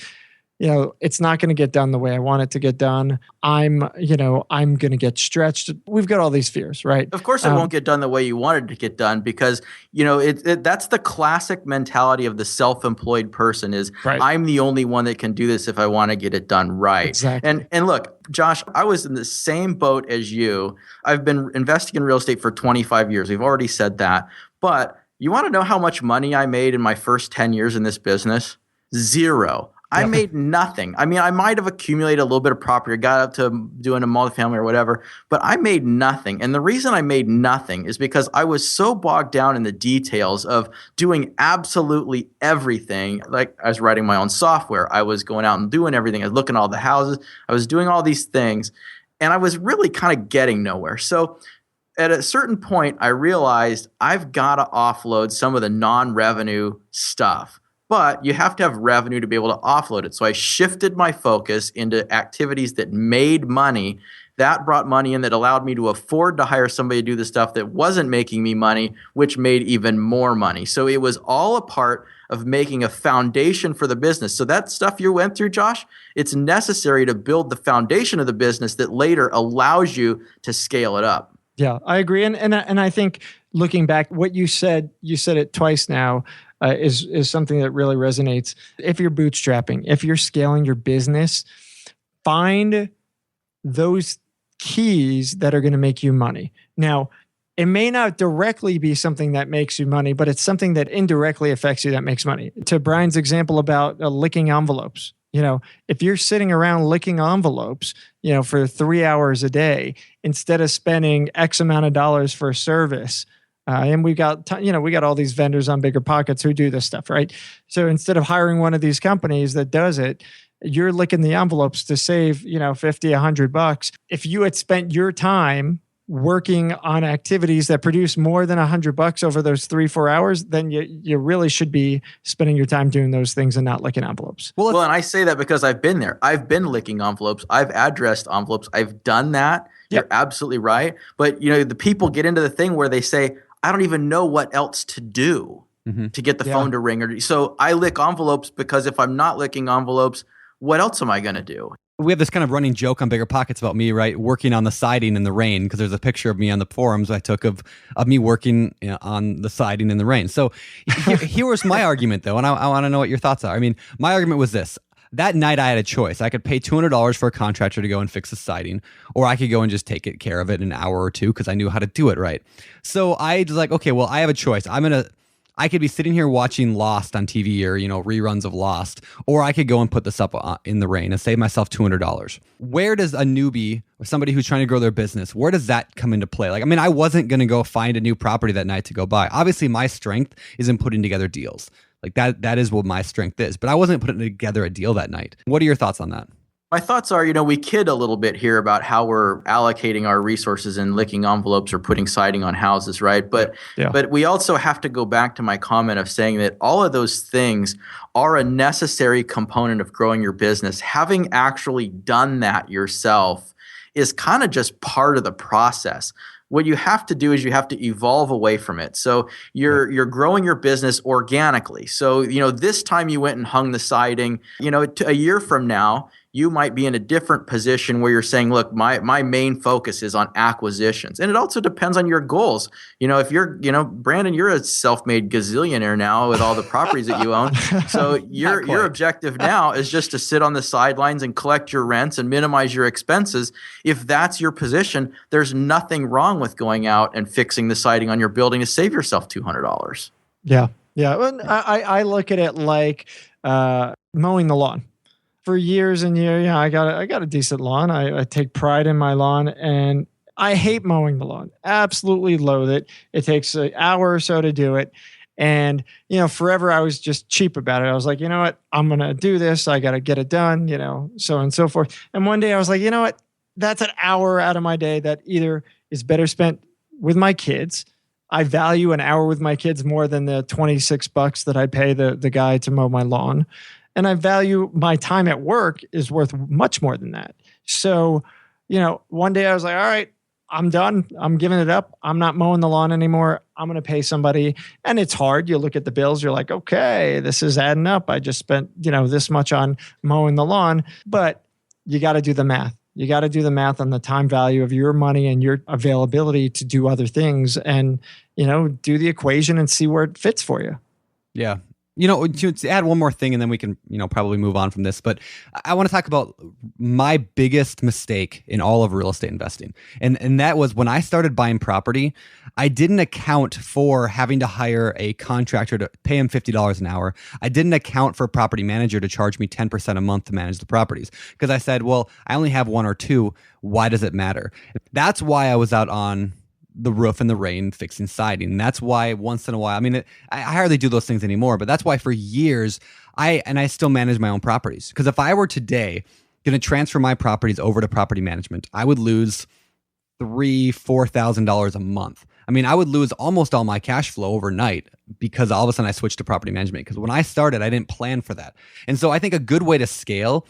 it's not going to get done the way I want it to get done. I'm going to get stretched. We've got all these fears, right? Of course, it won't get done the way you want it to get done because, that's the classic mentality of the self-employed person is right. I'm the only one that can do this if I want to get it done right. Exactly. And look, Josh, I was in the same boat as you. I've been investing in real estate for 25 years. We've already said that. But you want to know how much money I made in my first 10 years in this business? Zero. I made nothing. I mean, I might have accumulated a little bit of property, got up to doing a multifamily or whatever, but I made nothing. And the reason I made nothing is because I was so bogged down in the details of doing absolutely everything. Like I was writing my own software. I was going out and doing everything. I was looking at all the houses. I was doing all these things. And I was really kind of getting nowhere. So at a certain point, I realized I've got to offload some of the non-revenue stuff. But you have to have revenue to be able to offload it. So I shifted my focus into activities that made money. That brought money in that allowed me to afford to hire somebody to do the stuff that wasn't making me money, which made even more money. So it was all a part of making a foundation for the business. So that stuff you went through, Josh, it's necessary to build the foundation of the business that later allows you to scale it up. Yeah, I agree. And I think looking back, what you said it twice now, is something that really resonates. If you're bootstrapping, if you're scaling your business, find those keys that are going to make you money. Now, it may not directly be something that makes you money, but it's something that indirectly affects you that makes money. To Brian's example about licking envelopes, if you're sitting around licking envelopes, for 3 hours a day, instead of spending X amount of dollars for a service, and we got all these vendors on BiggerPockets who do this stuff, right? So instead of hiring one of these companies that does it, you're licking the envelopes to save, $50, $100. If you had spent your time working on activities that produce more than $100 over those 3-4 hours, then you really should be spending your time doing those things and not licking envelopes. Well, and I say that because I've been there. I've been licking envelopes. I've addressed envelopes. I've done that. Yep. You're absolutely right. But the people get into the thing where they say, I don't even know what else to do to get the phone to ring. So I lick envelopes because if I'm not licking envelopes, what else am I going to do? We have this kind of running joke on BiggerPockets about me, right, working on the siding in the rain, because there's a picture of me on the forums I took of me working on the siding in the rain. So here was my argument, though, and I want to know what your thoughts are. I mean, my argument was this. That night I had a choice. I could pay $200 for a contractor to go and fix the siding, or I could go and just take care of it in an hour or two because I knew how to do it right. So I was like, okay, well, I have a choice. I could be sitting here watching Lost on TV or, reruns of Lost, or I could go and put this up in the rain and save myself $200. Where does a newbie or somebody who's trying to grow their business, where does that come into play? Like, I mean, I wasn't going to go find a new property that night to go buy. Obviously, my strength is in putting together deals. Like that is what my strength is. But I wasn't putting together a deal that night. What are your thoughts on that? My thoughts are, we kid a little bit here about how we're allocating our resources and licking envelopes or putting siding on houses, right? But we also have to go back to my comment of saying that all of those things are a necessary component of growing your business. Having actually done that yourself is kind of just part of the process. What you have to do is you have to evolve away from it. So you're growing your business organically. So, this time you went and hung the siding, a year from now, you might be in a different position where you're saying, look, my main focus is on acquisitions. And it also depends on your goals. If you're, Brandon, you're a self-made gazillionaire now with all the properties that you own. So your objective now is just to sit on the sidelines and collect your rents and minimize your expenses. If that's your position, there's nothing wrong with going out and fixing the siding on your building to save yourself $200. Yeah. Yeah. Well, I look at it like mowing the lawn. For years and years, I got a decent lawn. I take pride in my lawn, and I hate mowing the lawn. Absolutely loathe it. It takes an hour or so to do it. And, forever I was just cheap about it. I was like, you know what? I'm going to do this. I got to get it done, so on and so forth. And one day I was like, you know what? That's an hour out of my day that either is better spent with my kids. I value an hour with my kids more than the $26 that I pay the guy to mow my lawn. And I value my time at work is worth much more than that. So, one day I was like, all right, I'm done. I'm giving it up. I'm not mowing the lawn anymore. I'm going to pay somebody. And it's hard. You look at the bills. You're like, okay, this is adding up. I just spent, this much on mowing the lawn. But you got to do the math. You got to do the math on the time value of your money and your availability to do other things and, do the equation and see where it fits for you. Yeah. To add one more thing and then we can, probably move on from this, but I want to talk about my biggest mistake in all of real estate investing. And that was when I started buying property, I didn't account for having to hire a contractor to pay him $50 an hour. I didn't account for a property manager to charge me 10% a month to manage the properties because I said, well, I only have one or two. Why does it matter? That's why I was out on the roof in the rain fixing siding. And that's why once in a while, I hardly do those things anymore, but that's why for years I still manage my own properties. Because if I were today going to transfer my properties over to property management, I would lose $3,000-$4,000 a month. I would lose almost all my cash flow overnight because all of a sudden I switched to property management. Because when I started, I didn't plan for that. And so I think a good way to scale,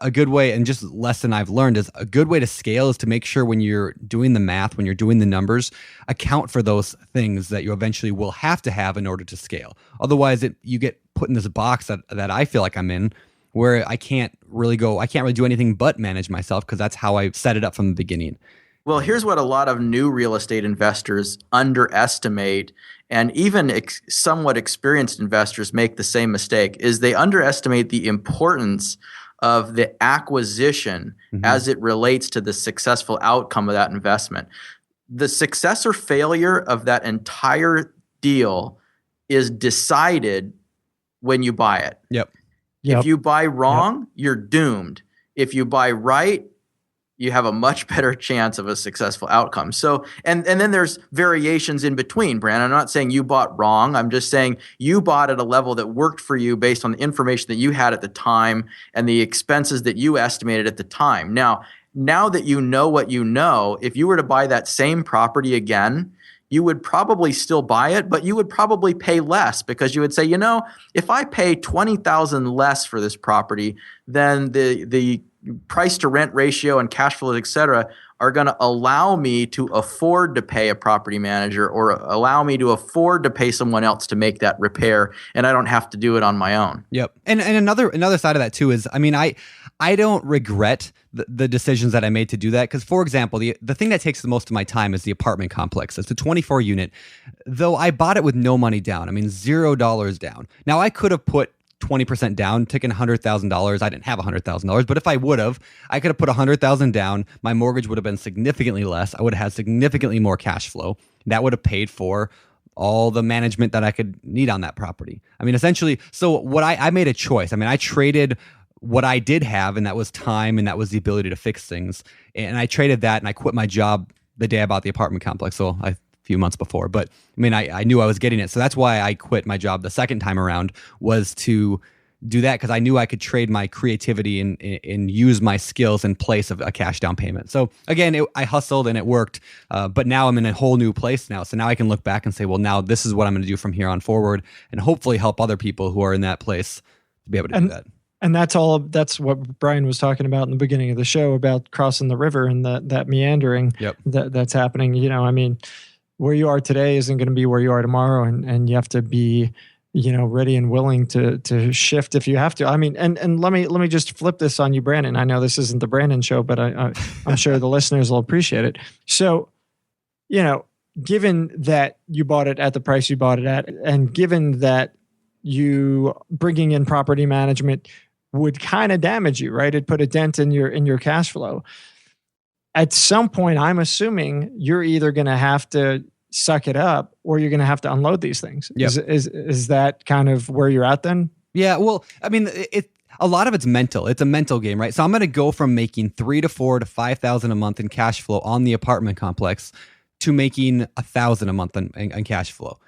a good way, and just lesson I've learned is a good way to scale is to make sure when you're doing the math, when you're doing the numbers, account for those things that you eventually will have to have in order to scale. Otherwise, you get put in this box that I feel like I'm in where I can't really do anything but manage myself because that's how I set it up from the beginning. Well, here's what a lot of new real estate investors underestimate, and even somewhat experienced investors make the same mistake, is they underestimate the importance of the acquisition as it relates to the successful outcome of that investment. The success or failure of that entire deal is decided when you buy it. Yep. If you buy wrong, you're doomed. If you buy right, you have a much better chance of a successful outcome. So, and then there's variations in between, Brandon. I'm not saying you bought wrong. I'm just saying you bought at a level that worked for you based on the information that you had at the time and the expenses that you estimated at the time. Now that you know what you know, if you were to buy that same property again, you would probably still buy it, but you would probably pay less because you would say, if I pay $20,000 less for this property, then the price to rent ratio and cash flow, et cetera, are going to allow me to afford to pay a property manager or allow me to afford to pay someone else to make that repair, and I don't have to do it on my own. Yep. And another side of that too is, I don't regret the decisions that I made to do that. Because, for example, the thing that takes the most of my time is the apartment complex. It's a 24 unit, though I bought it with no money down. $0 down. Now, I could have put 20% down, taken $100,000. I didn't have $100,000, but if I would have, I could have put $100,000 down. My mortgage would have been significantly less. I would have had significantly more cash flow. That would have paid for all the management that I could need on that property. Essentially, so what I made a choice. I traded what I did have, and that was time and that was the ability to fix things. And I traded that and I quit my job the day I bought the apartment complex. So a few months before, but I knew I was getting it. So that's why I quit my job the second time around, was to do that because I knew I could trade my creativity and use my skills in place of a cash down payment. So again, I hustled and it worked, but now I'm in a whole new place now. So now I can look back and say, well, now this is what I'm going to do from here on forward, and hopefully help other people who are in that place to be able to do that. And that's what Brian was talking about in the beginning of the show about crossing the river and that meandering that's happening. You know, I mean, where you are today isn't going to be where you are tomorrow, and you have to be, you know, ready and willing to shift if you have to. I mean, and let me just flip this on you, Brandon. I know this isn't the Brandon show, but I'm sure the listeners will appreciate it. So, you know, given that you bought it at the price you bought it at, and given that you bringing in property management would kind of damage you, right? It put a dent in your cash flow. At some point, I'm assuming you're either going to have to suck it up or you're going to have to unload these things. Yep. Is that kind of where you're at then? Yeah. Well, I mean, a lot of it's mental. It's a mental game, right? So I'm going to go from making $3,000 to $4,000 to $5,000 a month in cash flow on the apartment complex to making $1,000 a month in cash flow.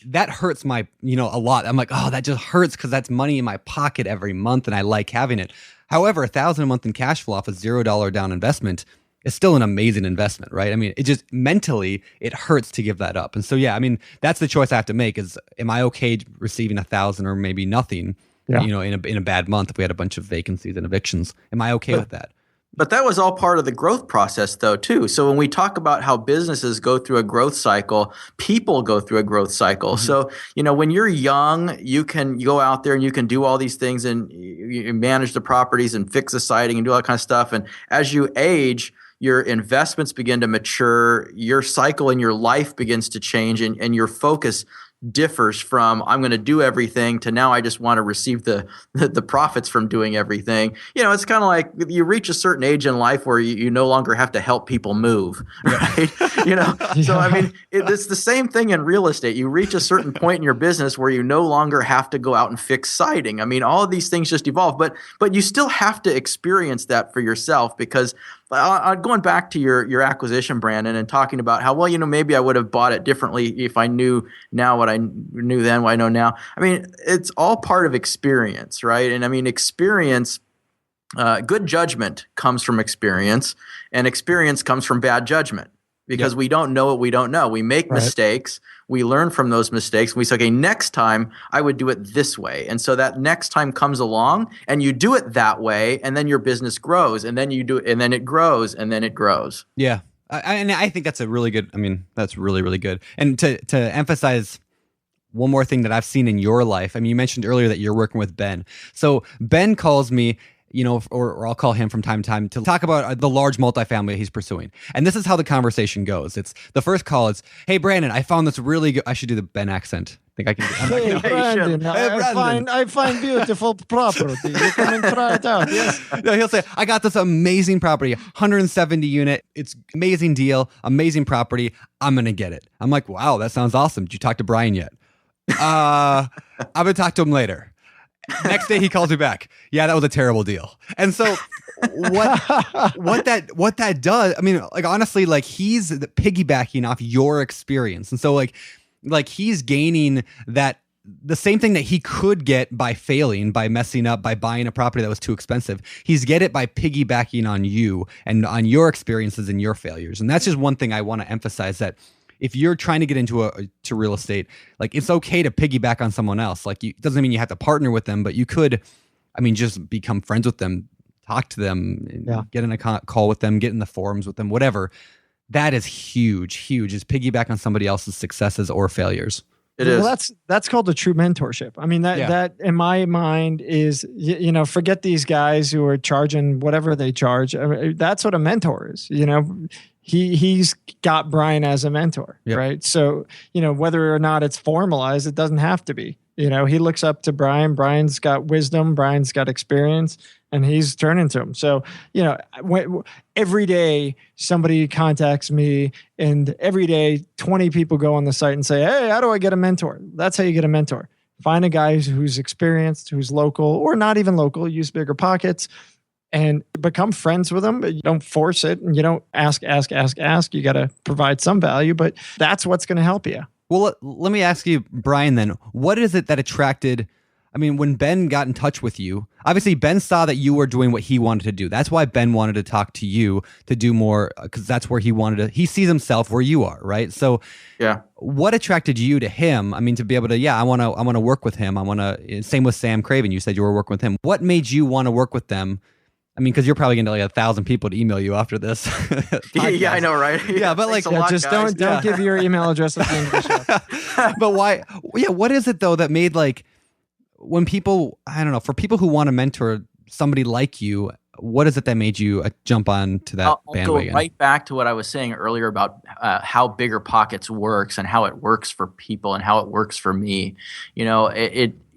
That hurts my, a lot. I'm like, oh, that just hurts because that's money in my pocket every month and I like having it. However, $1,000 a month in cash flow off a $0 down investment is still an amazing investment, right? I mean, it just mentally, it hurts to give that up. And so, yeah, I mean, that's the choice I have to make is, am I okay receiving $1,000 or maybe nothing, in a bad month if we had a bunch of vacancies and evictions? Am I okay with that? But that was all part of the growth process though, too. So when we talk about how businesses go through a growth cycle, people go through a growth cycle. Mm-hmm. So, when you're young, you can go out there and you can do all these things and you manage the properties and fix the siding and do all that kind of stuff. And as you age, your investments begin to mature, your cycle in your life begins to change, and your focus differs from I'm going to do everything to now I just want to receive the profits from doing everything. It's kind of like you reach a certain age in life where you no longer have to help people move, right? So I mean, it's the same thing in real estate. You reach a certain point in your business where you no longer have to go out and fix siding. I mean, all of these things just evolve, but you still have to experience that for yourself because going back to your acquisition, Brandon, and talking about how, well, maybe I would have bought it differently if I knew now what I knew then, what I know now. I mean, it's all part of experience, right? And I mean, experience, good judgment comes from experience, and experience comes from bad judgment because we don't know what we don't know. We make mistakes. We learn from those mistakes. We say, okay, next time I would do it this way. And so that next time comes along and you do it that way, and then your business grows, and then you do it, and then it grows, and then it grows. Yeah. And I think that's that's really, really good. And to emphasize one more thing that I've seen in your life, I mean, you mentioned earlier that you're working with Ben. So Ben calls me, or I'll call him from time to time to talk about the large multifamily he's pursuing. And this is how the conversation goes. It's the first call is, hey, Brandon, I found this really good. I should do the Ben accent. I think I can do it. Hey, Brandon, I find beautiful property. You come and try it out. Yes. No, he'll say, I got this amazing property, 170 unit. It's amazing deal, amazing property. I'm going to get it. I'm like, wow, that sounds awesome. Did you talk to Brian yet? I'm going to talk to him later. Next day he calls me back. Yeah, that was a terrible deal. And so what that does, I mean, like honestly, like he's piggybacking off your experience. And so like he's gaining that the same thing that he could get by failing, by messing up, by buying a property that was too expensive. He's get it by piggybacking on you and on your experiences and your failures. And that's just one thing I want to emphasize, that if you're trying to get into real estate, like it's okay to piggyback on someone else. Like it doesn't mean you have to partner with them, but you could, just become friends with them, talk to them, get in a call with them, get in the forums with them, whatever. That is huge, huge. Is piggyback on somebody else's successes or failures. It is. Well, that's called a true mentorship. I mean, that in my mind is, forget these guys who are charging whatever they charge. I mean, that's what a mentor is. He's got Brian as a mentor, right? So, whether or not it's formalized, it doesn't have to be. He looks up to Brian. Brian's got wisdom. Brian's got experience, and he's turning to him. So, every day somebody contacts me, and every day 20 people go on the site and say, hey, how do I get a mentor? That's how you get a mentor. Find a guy who's experienced, who's local, or not even local. Use BiggerPockets. And become friends with them. But you don't force it, and you don't ask. You got to provide some value, but that's what's going to help you. Well, let me ask you, Brian, then, what is it that attracted, I mean, when Ben got in touch with you, obviously Ben saw that you were doing what he wanted to do. That's why Ben wanted to talk to you to do more, because that's where he sees himself where you are, right? So yeah, what attracted you to him? I mean, to be able to, I want to work with him. Same with Sam Craven. You said you were working with him. What made you want to work with them? I mean, because you're probably going to like 1,000 people to email you after this. Yeah, I know, right? Yeah, but like, just don't give your email address at the end of the show. But why? Yeah, what is it though that made like when people, I don't know, for people who want to mentor somebody like you, what is it that made you jump on to that bandwagon? I'll go right back to what I was saying earlier about how BiggerPockets works and how it works for people and how it works for me. You know,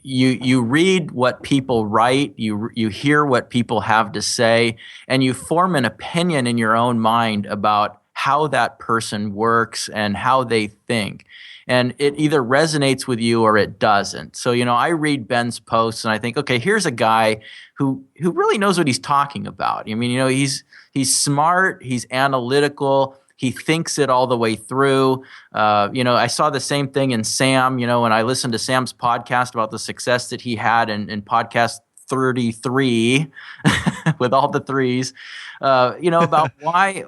you read what people write, you hear what people have to say, and you form an opinion in your own mind about how that person works and how they think. And it either resonates with you or it doesn't. So, you know, I read Ben's posts and I think, okay, here's a guy who really knows what he's talking about. I mean, you know, he's smart, he's analytical, he thinks it all the way through. You know, I saw the same thing in Sam, you know, when I listened to Sam's podcast about the success that he had in podcast 33 with all the threes, you know, about why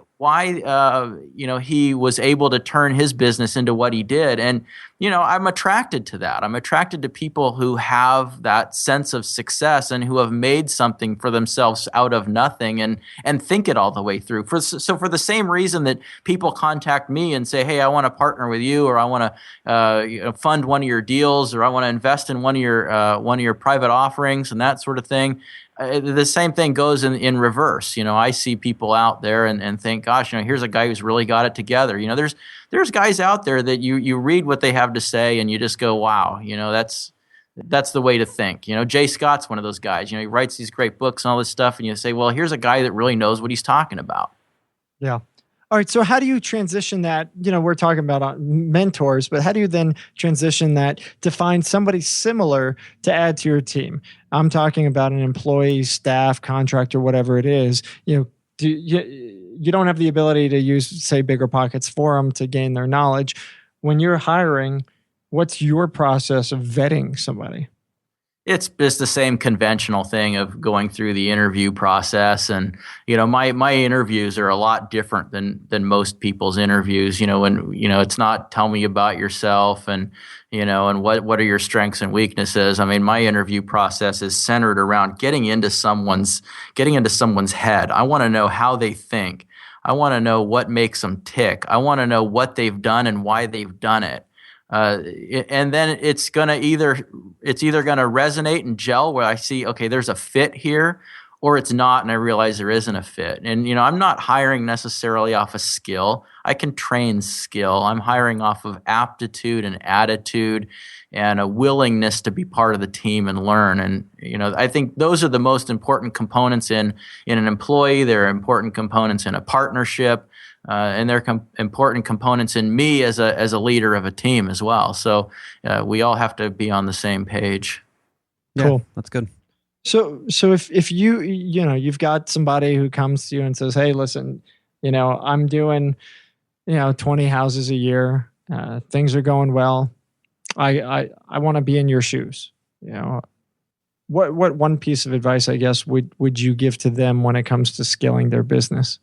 you know, he was able to turn his business into what he did. And, you know, I'm attracted to that. I'm attracted to people who have that sense of success and who have made something for themselves out of nothing and think it all the way through. So for the same reason that people contact me and say, hey, I want to partner with you, or I want to you know, fund one of your deals, or I want to invest in one of your private offerings and that sort of thing. The same thing goes in reverse. You know, I see people out there and think, gosh, you know, here's a guy who's really got it together. You know, there's guys out there that you read what they have to say and you just go, wow, you know, that's the way to think. You know, Jay Scott's one of those guys. You know, he writes these great books and all this stuff, and you say, well, here's a guy that really knows what he's talking about. Yeah. All right. So how do you transition that? You know, we're talking about mentors, but how do you then transition that to find somebody similar to add to your team? I'm talking about an employee, staff, contractor, whatever it is. You know, you don't have the ability to use, say, BiggerPockets Forum to gain their knowledge. When you're hiring, what's your process of vetting somebody? It's just the same conventional thing of going through the interview process. And, you know, my interviews are a lot different than most people's interviews. You know, when, you know, it's not tell me about yourself and, you know, and what are your strengths and weaknesses. I mean, my interview process is centered around getting into someone's head. I want to know how they think. I want to know what makes them tick. I want to know what they've done and why they've done it. And then it's either going to resonate and gel where I see, okay, there's a fit here, or it's not, and I realize there isn't a fit. And, you know, I'm not hiring necessarily off of skill. I can train skill. I'm hiring off of aptitude and attitude and a willingness to be part of the team and learn. And, you know, I think those are the most important components in an employee. They're important components in a partnership. And they're important components in me as a leader of a team as well. So we all have to be on the same page. Yeah, cool. That's good. So if you know, you've got somebody who comes to you and says, hey, listen, you know, I'm doing, you know, 20 houses a year. Things are going well. I want to be in your shoes. You know, what one piece of advice, I guess, would you give to them when it comes to scaling their business?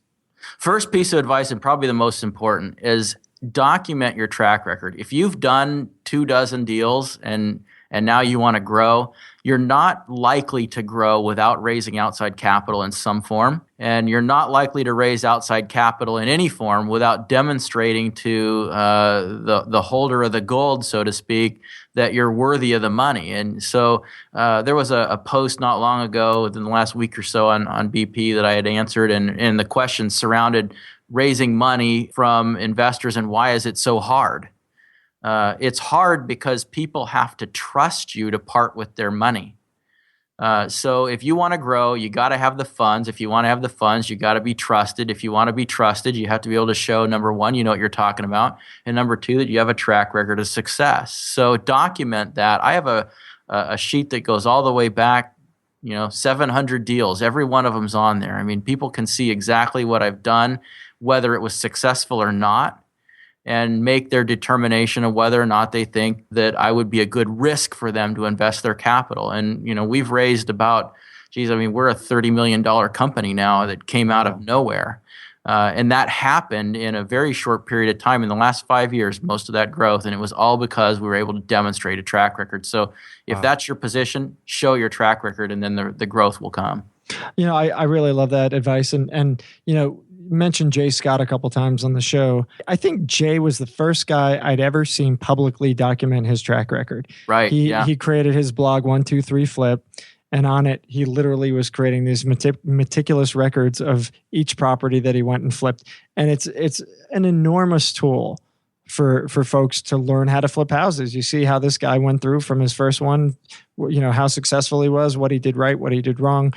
First piece of advice, and probably the most important, is document your track record. If you've done 24 deals and now you want to grow, you're not likely to grow without raising outside capital in some form. And you're not likely to raise outside capital in any form without demonstrating to the holder of the gold, so to speak, that you're worthy of the money. And so there was a post not long ago, within the last week or so, on BP that I had answered, and the question surrounded raising money from investors and why is it so hard? It's hard because people have to trust you to part with their money. So if you want to grow, you got to have the funds. If you want to have the funds, you got to be trusted. If you want to be trusted, you have to be able to show, number one, you know what you're talking about, and number two, that you have a track record of success. So document that. I have a sheet that goes all the way back, you know, 700 deals. Every one of them's on there. I mean, people can see exactly what I've done, whether it was successful or not. and make their determination of whether or not they think that I would be a good risk for them to invest their capital. And, we've raised about, we're a $30 million company now that came out of nowhere. And that happened in a very short period of time in the last 5 years, most of that growth. And it was all because we were able to demonstrate a track record. So if that's your position, show your track record, and then the growth will come. I really love that advice. And mentioned Jay Scott a couple times on the show. I think Jay was the first guy I'd ever seen publicly document his track record. Right. He created his blog 123 Flip. And on it, he literally was creating these meticulous records of each property that he went and flipped. And it's an enormous tool for folks to learn how to flip houses. You see how this guy went through from his first one, how successful he was, what he did right, what he did wrong,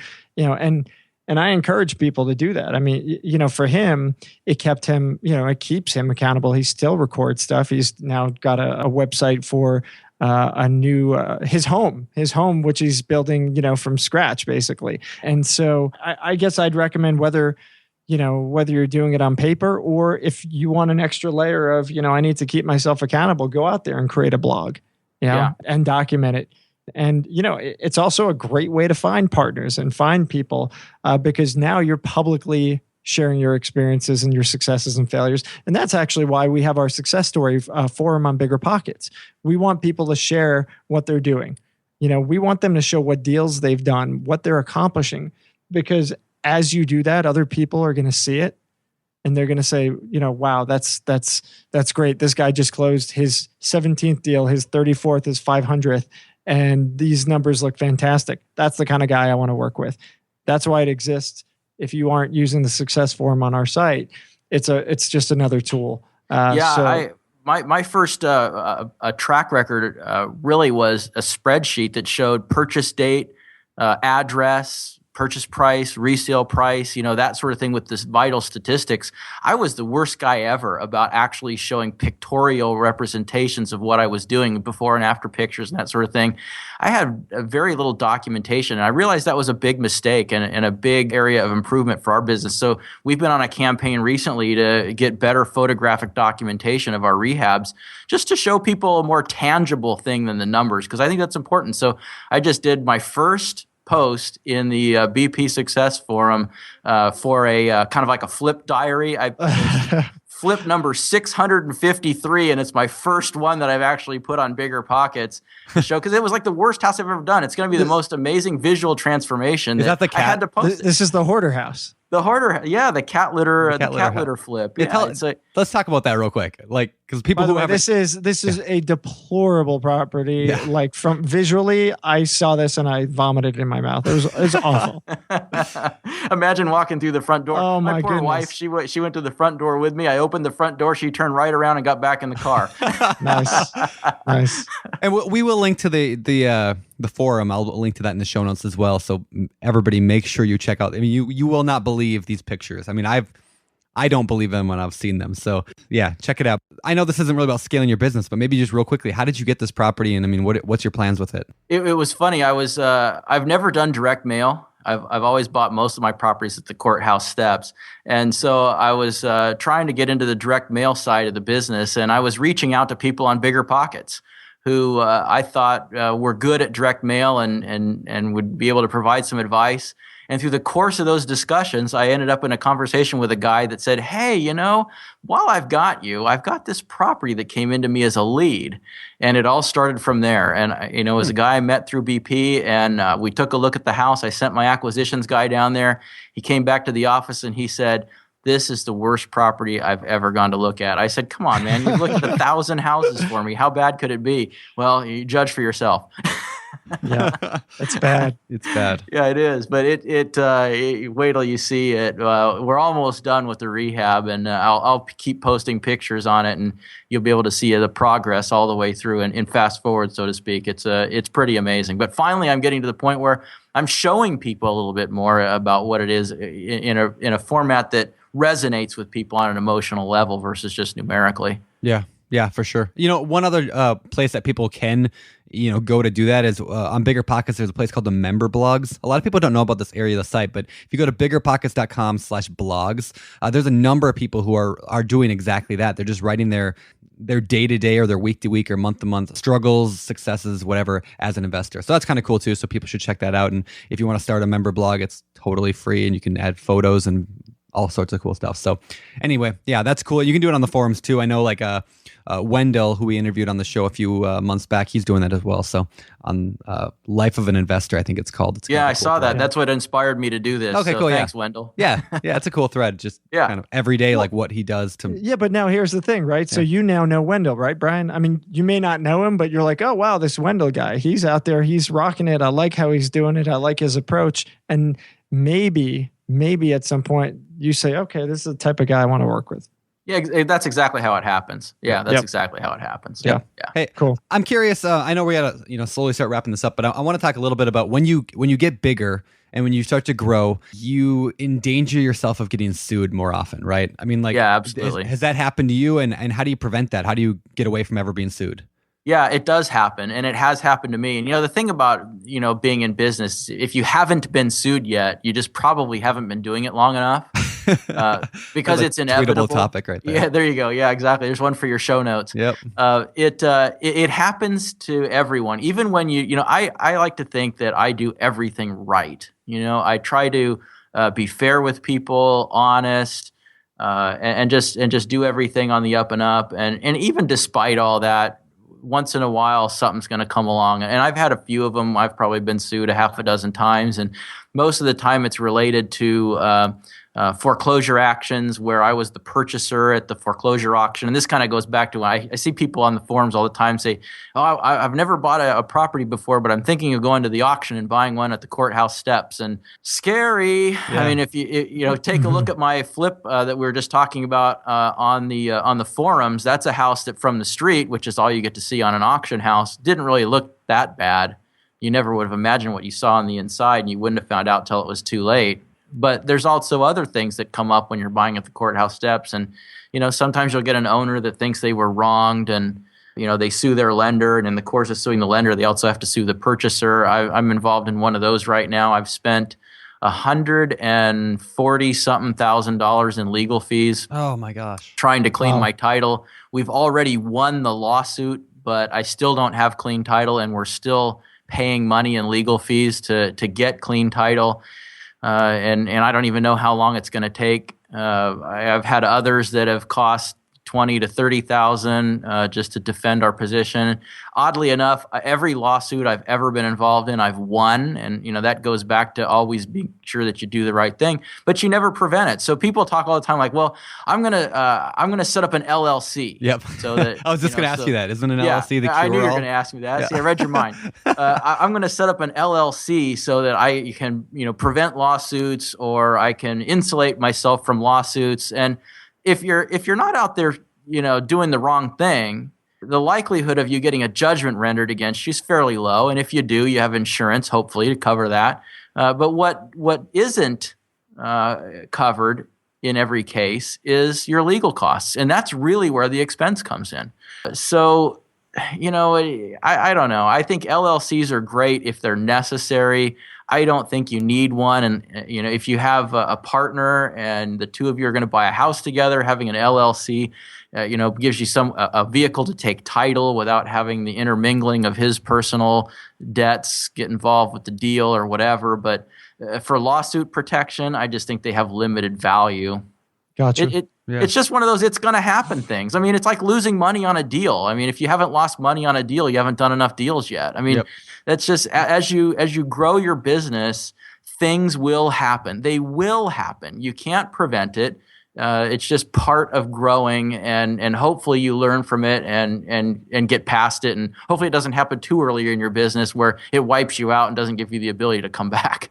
and I encourage people to do that. I mean, for him, it kept him, it keeps him accountable. He still records stuff. He's now got a website for a new his home, which he's building, from scratch, basically. And so I guess I'd recommend whether you're doing it on paper or if you want an extra layer of, I need to keep myself accountable, go out there and create a blog, and document it. And, it's also a great way to find partners and find people because now you're publicly sharing your experiences and your successes and failures. And that's actually why we have our success story forum on BiggerPockets. We want people to share what they're doing. We want them to show what deals they've done, what they're accomplishing, because as you do that, other people are going to see it and they're going to say, wow, that's great. This guy just closed his 17th deal, his 34th, his 500th. And these numbers look fantastic. That's the kind of guy I want to work with. That's why it exists. If you aren't using the success forum on our site, it's just another tool. My first track record really was a spreadsheet that showed purchase date, address, purchase price, resale price, that sort of thing with this vital statistics. I was the worst guy ever about actually showing pictorial representations of what I was doing, before and after pictures and that sort of thing. I had very little documentation, and I realized that was a big mistake and a big area of improvement for our business. So we've been on a campaign recently to get better photographic documentation of our rehabs, just to show people a more tangible thing than the numbers, because I think that's important. So I just did my first post in the BP Success Forum for a kind of like a flip diary. I flip number 653, and it's my first one that I've actually put on BiggerPockets to show, because it was like the worst house I've ever done. It's going to be the most amazing visual transformation. Is that the cat? I had to post this is the hoarder house. The hoarder, the cat litter, the cat litter flip. Yeah, let's talk about that real quick. Like, because people who this is a deplorable property. Yeah. Like, from visually, I saw this and I vomited in my mouth. It was awful. Imagine walking through the front door. Oh my poor goodness. wife, she went to the front door with me. I opened the front door. She turned right around and got back in the car. Nice. And we will link to the forum. I'll link to that in the show notes as well. So everybody, make sure you check out. I mean, you will not believe these pictures. I mean, I don't believe them when I've seen them. So yeah, check it out. I know this isn't really about scaling your business, but maybe just real quickly, how did you get this property? And I mean, what's your plans with it? It was funny. I've never done direct mail. I've always bought most of my properties at the courthouse steps. And so I was trying to get into the direct mail side of the business, and I was reaching out to people on BiggerPockets who I thought were good at direct mail and would be able to provide some advice. And through the course of those discussions, I ended up in a conversation with a guy that said, hey, while I've got this property that came into me as a lead. And it all started from there. And, it was a guy I met through BP, and we took a look at the house. I sent my acquisitions guy down there. He came back to the office and he said, this is the worst property I've ever gone to look at. I said, come on, man, you looked at 1,000 houses for me. How bad could it be? Well, you judge for yourself. Yeah, it's bad. It's bad. Yeah, it is. But wait till you see it. We're almost done with the rehab, and I'll keep posting pictures on it, and you'll be able to see the progress all the way through and fast forward, so to speak. It's pretty amazing. But finally, I'm getting to the point where I'm showing people a little bit more about what it is in a format that resonates with people on an emotional level versus just numerically. Yeah. Yeah, for sure. One other place that people can, go to do that is on BiggerPockets. There's a place called the Member Blogs. A lot of people don't know about this area of the site, but if you go to BiggerPockets.com/blogs, there's a number of people who are doing exactly that. They're just writing their day-to-day or their week-to-week or month-to-month struggles, successes, whatever, as an investor. So that's kind of cool too. So people should check that out. And if you want to start a member blog, it's totally free, and you can add photos and all sorts of cool stuff. So anyway, yeah, that's cool. You can do it on the forums too. I know like Wendell, who we interviewed on the show a few months back, he's doing that as well. So on Life of an Investor, I think it's called. It's I cool saw that. thread. That's what inspired me to do this. Okay, so cool. Thanks, Yeah. Wendell. Yeah, it's a cool thread. Just kind of every day, like what he does to. Yeah, but now here's the thing, right? So you now know Wendell, right, Brian? I mean, you may not know him, but you're like, oh, wow, this Wendell guy, he's out there. He's rocking it. I like how he's doing it. I like his approach. And maybe at some point you say, okay, this is the type of guy I want to work with. Yeah, that's exactly how it happens. Yeah, that's exactly how it happens. Yeah. Hey, cool. I'm curious. I know we got to slowly start wrapping this up, but I want to talk a little bit about when you get bigger and when you start to grow, you endanger yourself of getting sued more often, right? I mean, like, yeah, absolutely. Has that happened to you? And how do you prevent that? How do you get away from ever being sued? Yeah, it does happen, and it has happened to me. And the thing about being in business, if you haven't been sued yet, you just probably haven't been doing it long enough, because it's inevitable. Tweetable topic right there. Yeah, there you go. Yeah, exactly. There's one for your show notes. Yep. It happens to everyone. Even when I like to think that I do everything right. I try to be fair with people, honest, and just do everything on the up and up. And even despite all that, once in a while, something's going to come along. And I've had a few of them. I've probably been sued a half a dozen times. And most of the time it's related to foreclosure actions where I was the purchaser at the foreclosure auction. And this kind of goes back to when I see people on the forums all the time say, oh, I've never bought a property before, but I'm thinking of going to the auction and buying one at the courthouse steps. And scary. Yeah. I mean, if you take a look at my flip that we were just talking about on the forums, that's a house that from the street, which is all you get to see on an auction house, didn't really look that bad. You never would have imagined what you saw on the inside, and you wouldn't have found out till it was too late. But there's also other things that come up when you're buying at the courthouse steps. And, sometimes you'll get an owner that thinks they were wronged and, they sue their lender. And in the course of suing the lender, they also have to sue the purchaser. I'm involved in one of those right now. I've spent $140-something thousand in legal fees. Oh, my gosh. Trying to clean my title. We've already won the lawsuit, but I still don't have clean title, and we're still paying money in legal fees to get clean title. And I don't even know how long it's going to take. I've had others that have cost $20,000 to $30,000 just to defend our position. Oddly enough, every lawsuit I've ever been involved in, I've won, and that goes back to always being sure that you do the right thing, but you never prevent it. So people talk all the time like, "Well, I'm gonna set up an LLC." Yep. So that I was just gonna ask you that. Isn't an LLC the cure-all? I knew you were gonna ask me that. Yeah. See, I read your mind. I'm gonna set up an LLC so that I can prevent lawsuits, or I can insulate myself from lawsuits. And if you're not out there, doing the wrong thing, the likelihood of you getting a judgment rendered against you is fairly low. And if you do, you have insurance, hopefully, to cover that. But what isn't covered in every case is your legal costs, and that's really where the expense comes in. So, I don't know. I think LLCs are great if they're necessary. I don't think you need one. And, if you have a partner and the two of you are going to buy a house together, having an LLC, gives you a vehicle to take title without having the intermingling of his personal debts get involved with the deal or whatever. But for lawsuit protection, I just think they have limited value. Gotcha. It's just one of those, it's going to happen things. I mean, it's like losing money on a deal. I mean, if you haven't lost money on a deal, you haven't done enough deals yet. I mean, That's just, as you grow your business, things will happen. They will happen. You can't prevent it. It's just part of growing, and hopefully you learn from it and get past it. And hopefully it doesn't happen too early in your business where it wipes you out and doesn't give you the ability to come back.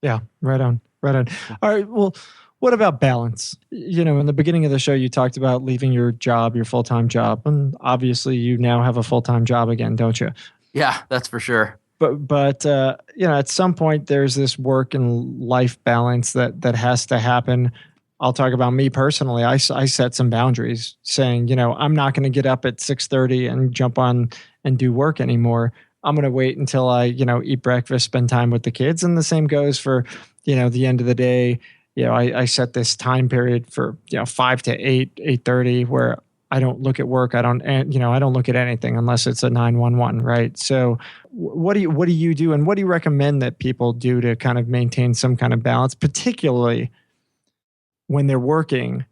Yeah, right on. All right, well, what about balance? In the beginning of the show, you talked about leaving your job, your full-time job. And obviously you now have a full-time job again, don't you? Yeah, that's for sure. But at some point there's this work and life balance that has to happen. I'll talk about me personally. I set some boundaries saying, I'm not going to get up at 6:30 and jump on and do work anymore. I'm going to wait until I, eat breakfast, spend time with the kids. And the same goes for, the end of the day. I set this time period for, 5 to 8:30 where I don't look at work. I don't look at anything unless it's a 911, right? So what do you do? And what do you recommend that people do to kind of maintain some kind of balance, particularly when they're working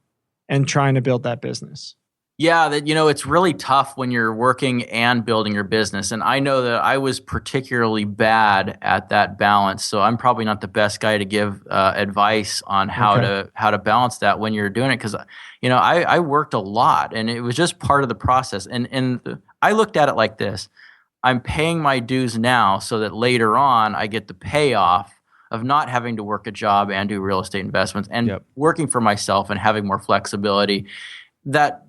and trying to build that business? Yeah, it's really tough when you're working and building your business. And I know that I was particularly bad at that balance. So I'm probably not the best guy to give advice on how to balance that when you're doing it. Because, I worked a lot and it was just part of the process. And I looked at it like this. I'm paying my dues now so that later on I get the payoff of not having to work a job and do real estate investments and working for myself and having more flexibility. That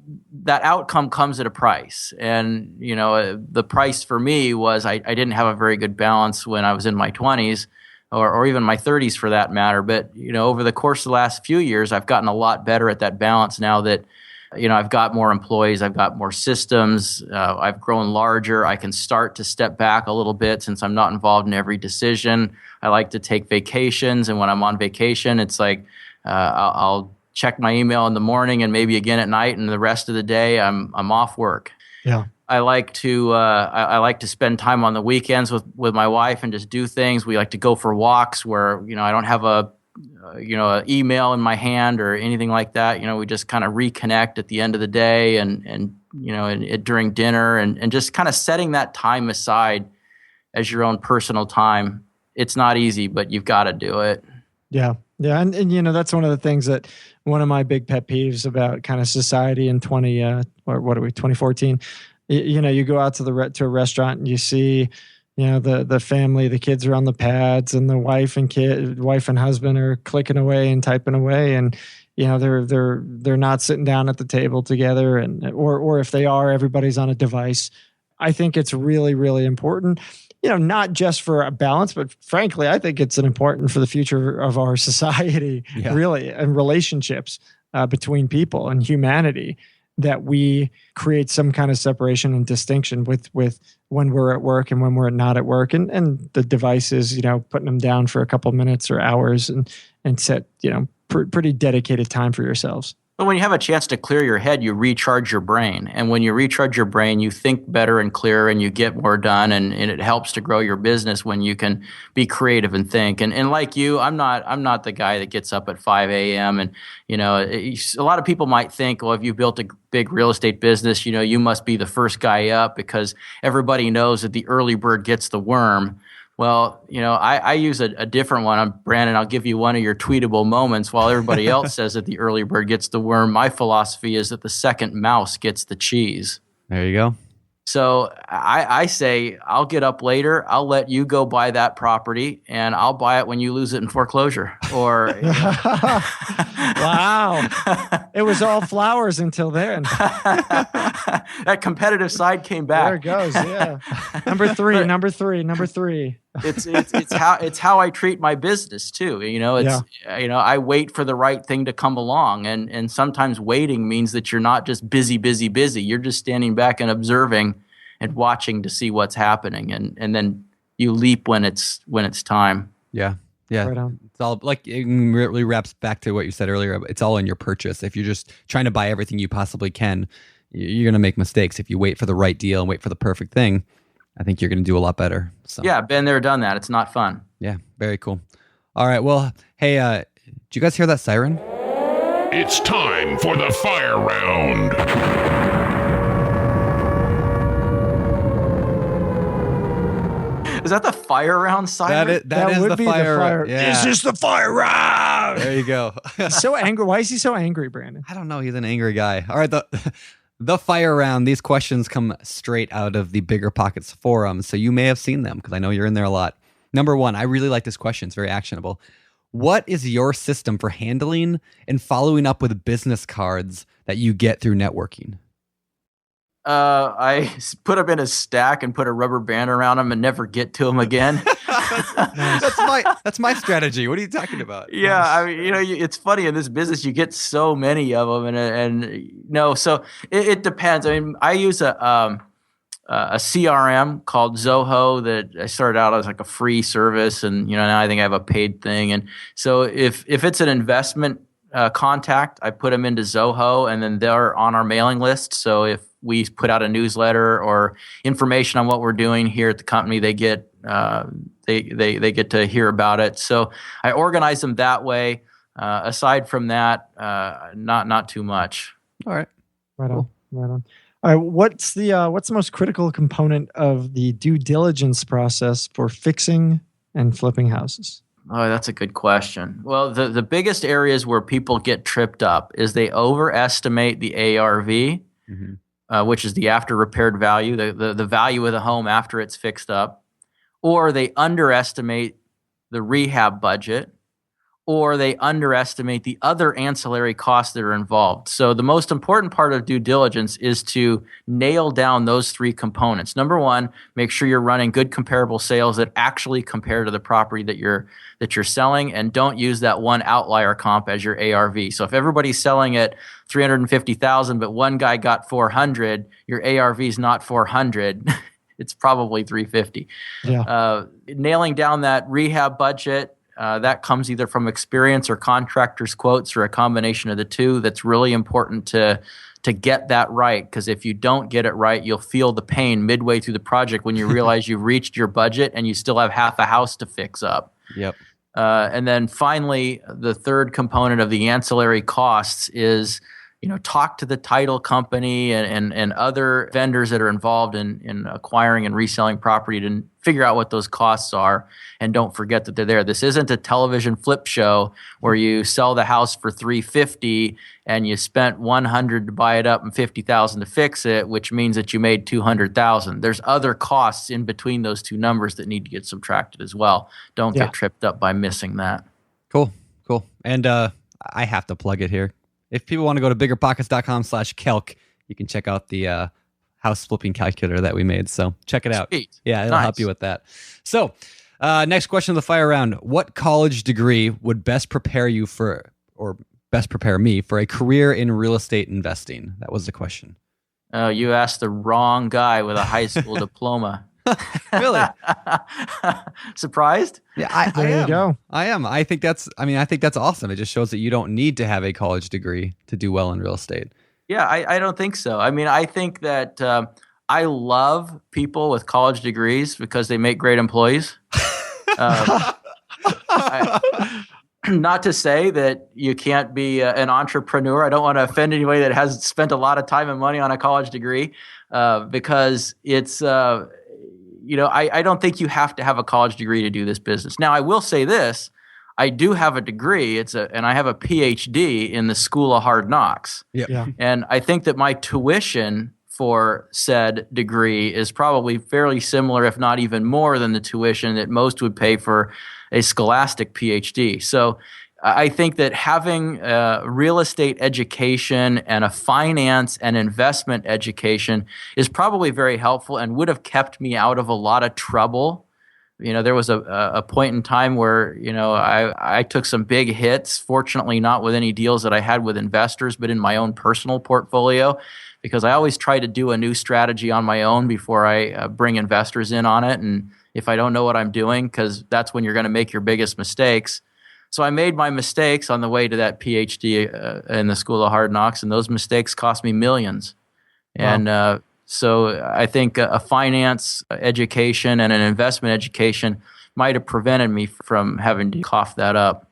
outcome comes at a price. And, the price for me was I didn't have a very good balance when I was in my 20s or even my 30s for that matter. But, over the course of the last few years, I've gotten a lot better at that balance now that, I've got more employees, I've got more systems, I've grown larger. I can start to step back a little bit since I'm not involved in every decision. I like to take vacations. And when I'm on vacation, it's like I'll check my email in the morning and maybe again at night, and the rest of the day I'm off work. Yeah. I like to spend time on the weekends with my wife and just do things. We like to go for walks where I don't have a email in my hand or anything like that. We just kind of reconnect at the end of the day and during dinner and just kind of setting that time aside as your own personal time. It's not easy, but you've got to do it. Yeah. Yeah. And that's one of the things that one of my big pet peeves about kind of society in 2014, you go out to a restaurant and you see, the family, the kids are on the pads and the wife and husband are clicking away and typing away. And, they're not sitting down at the table together or if they are, everybody's on a device. I think it's really, really important. Not just for a balance, but frankly, I think it's important for the future of our society, really, and relationships between people and humanity, that we create some kind of separation and distinction with when we're at work and when we're not at work, and the devices, putting them down for a couple of minutes or hours and set, pretty dedicated time for yourselves. But when you have a chance to clear your head, you recharge your brain. And when you recharge your brain, you think better and clearer and you get more done. And it helps to grow your business when you can be creative and think. And like you, I'm not the guy that gets up at 5 a.m. And, a lot of people might think, well, if you built a big real estate business, you must be the first guy up because everybody knows that the early bird gets the worm. Well, I use a different one. Brandon, I'll give you one of your tweetable moments. While everybody else says that the early bird gets the worm, my philosophy is that the second mouse gets the cheese. There you go. So I say, I'll get up later. I'll let you go buy that property, and I'll buy it when you lose it in foreclosure. Or wow, it was all flowers until then. That competitive side came back. There it goes. Yeah, number three. It's how I treat my business too. I wait for the right thing to come along, and sometimes waiting means that you're not just busy. You're just standing back and observing and watching to see what's happening, and then you leap when it's time. Yeah. Right on. It's all like it really wraps back to what you said earlier. It's all in your purchase. If you're just trying to buy everything you possibly can, you're going to make mistakes. If you wait for the right deal and wait for the perfect thing, I think you're going to do a lot better. So. Yeah, been there, done that. It's not fun. Yeah, very cool. All right, well, hey, did you guys hear that siren? It's time for the fire round. Is that the fire round siren? That is would the be fire. the fire. Yeah. Is this the fire round? There you go. He's so angry. Why is he so angry, Brandon? I don't know. He's an angry guy. All right, the fire round. These questions come straight out of the BiggerPockets forum, so you may have seen them because I know you're in there a lot. Number one, I really like this question. It's very actionable. What is your system for handling and following up with business cards that you get through networking? I put them in a stack and put a rubber band around them and never get to them again. That's my strategy. What are you talking about? Yeah, I mean, it's funny in this business you get so many of them, and no, so it depends. I mean, I use a CRM called Zoho that I started out as like a free service, and now I think I have a paid thing. And so if it's an investment contact, I put them into Zoho, and then they're on our mailing list. So if we put out a newsletter or information on what we're doing here at the company, they get they get to hear about it. So I organize them that way. Aside from that, not too much. All right. Right on. All right. What's the most critical component of the due diligence process for fixing and flipping houses? Oh, that's a good question. Well, the biggest areas where people get tripped up is they overestimate the ARV, which is the after repaired value, the value of the home after it's fixed up, or they underestimate the rehab budget, or they underestimate the other ancillary costs that are involved. So the most important part of due diligence is to nail down those three components. Number one, make sure you're running good comparable sales that actually compare to the property that you're selling, and don't use that one outlier comp as your ARV. So if everybody's selling at $350,000, but one guy got 400, your ARV is not 400. It's probably 350. Yeah. Nailing down that rehab budget. That comes either from experience or contractors' quotes or a combination of the two. That's really important to get that right, because if you don't get it right, you'll feel the pain midway through the project when you realize you've reached your budget and you still have half a house to fix up. Yep. And then finally, the third component of the ancillary costs is talk to the title company and other vendors that are involved in acquiring and reselling property to figure out what those costs are, and don't forget that they're there. This isn't a television flip show where you sell the house for $350 and you spent $100 to buy it up and $50,000 to fix it, which means that you made $200,000. There's other costs in between those two numbers that need to get subtracted as well. Don't get tripped up by missing that. Cool. And I have to plug it here. If people want to go to biggerpockets.com/calc, you can check out the house flipping calculator that we made. So check it out. Sweet. Yeah, it'll help you with that. So next question of the fire round. What college degree would best prepare you for, or best prepare me for, a career in real estate investing? That was the question. You asked the wrong guy with a high school diploma. Really? Surprised? Yeah, There you go. I am. I think that's awesome. It just shows that you don't need to have a college degree to do well in real estate. Yeah, I don't think so. I mean, I think that I love people with college degrees because they make great employees. Not to say that you can't be an entrepreneur. I don't want to offend anybody that has spent a lot of time and money on a college degree, because it's I don't think you have to have a college degree to do this business. Now, I will say this. I do have a degree. And I have a PhD in the School of Hard Knocks. Yep. Yeah. And I think that my tuition for said degree is probably fairly similar, if not even more than the tuition that most would pay for a scholastic PhD. So I think that having a real estate education and a finance and investment education is probably very helpful and would have kept me out of a lot of trouble. There was a point in time where, I took some big hits, fortunately not with any deals that I had with investors, but in my own personal portfolio, because I always try to do a new strategy on my own before I bring investors in on it. And if I don't know what I'm doing, because that's when you're going to make your biggest mistakes. So I made my mistakes on the way to that PhD in the School of Hard Knocks, and those mistakes cost me millions. Wow. And so I think a finance education and an investment education might have prevented me from having to cough that up.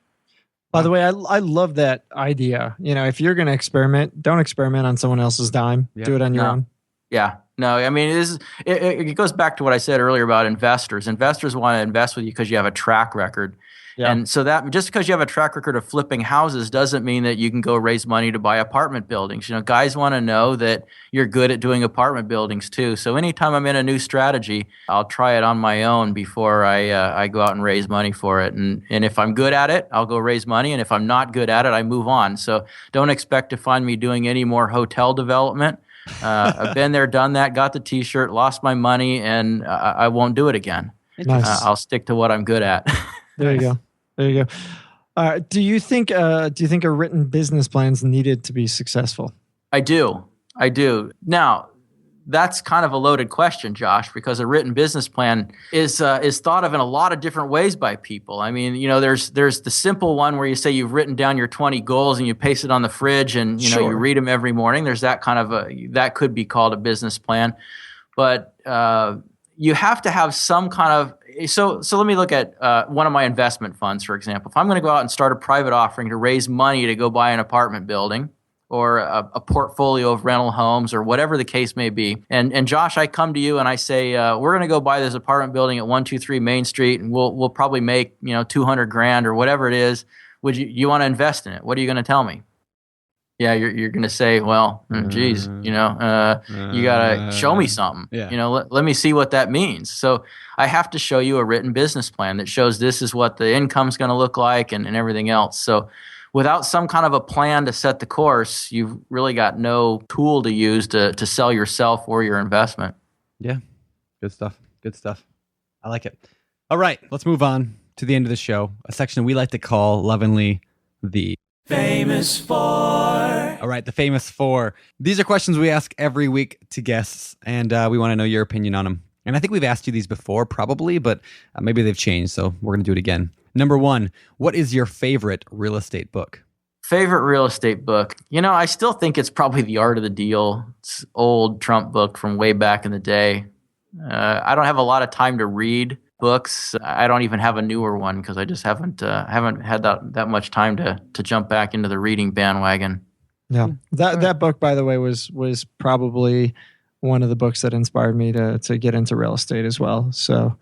By the way, I love that idea. If you're going to experiment, don't experiment on someone else's dime. Yeah. Do it on your own. Yeah. No, I mean, it goes back to what I said earlier about investors. Investors want to invest with you because you have a track record. Yeah. And so that just because you have a track record of flipping houses doesn't mean that you can go raise money to buy apartment buildings. Guys want to know that you're good at doing apartment buildings too. So anytime I'm in a new strategy, I'll try it on my own before I go out and raise money for it. And if I'm good at it, I'll go raise money. And if I'm not good at it, I move on. So don't expect to find me doing any more hotel development. I've been there, done that, got the T-shirt, lost my money, and I won't do it again. Nice. I'll stick to what I'm good at. There you go. Do you think a written business plan is needed to be successful? I do. Now, that's kind of a loaded question, Josh, because a written business plan is thought of in a lot of different ways by people. I mean, there's the simple one where you say you've written down your 20 goals and you paste it on the fridge and you read them every morning. There's that kind of that could be called a business plan, but you have to have some kind of. So let me look at one of my investment funds, for example. If I'm going to go out and start a private offering to raise money to go buy an apartment building, or a portfolio of rental homes, or whatever the case may be. And Josh, I come to you and I say, we're going to go buy this apartment building at 123 Main Street, and we'll probably make $200,000 or whatever it is. Would you want to invest in it? What are you going to tell me? Yeah, you're going to say, well, geez, you got to show me something. Yeah. Let me see what that means. So I have to show you a written business plan that shows this is what the income's going to look like and everything else. So without some kind of a plan to set the course, you've really got no tool to use to sell yourself or your investment. Yeah. Good stuff. I like it. All right. Let's move on to the end of the show, a section we like to call lovingly the Famous Four. All right. The Famous Four. These are questions we ask every week to guests, and we want to know your opinion on them. And I think we've asked you these before, probably, but maybe they've changed. So we're going to do it again. Number 1, what is your favorite real estate book? Favorite real estate book? I still think it's probably The Art of the Deal. It's an old Trump book from way back in the day. I don't have a lot of time to read books. I don't even have a newer one because I just haven't had that much time to jump back into the reading bandwagon. Yeah, that book, by the way, was probably one of the books that inspired me to get into real estate as well. So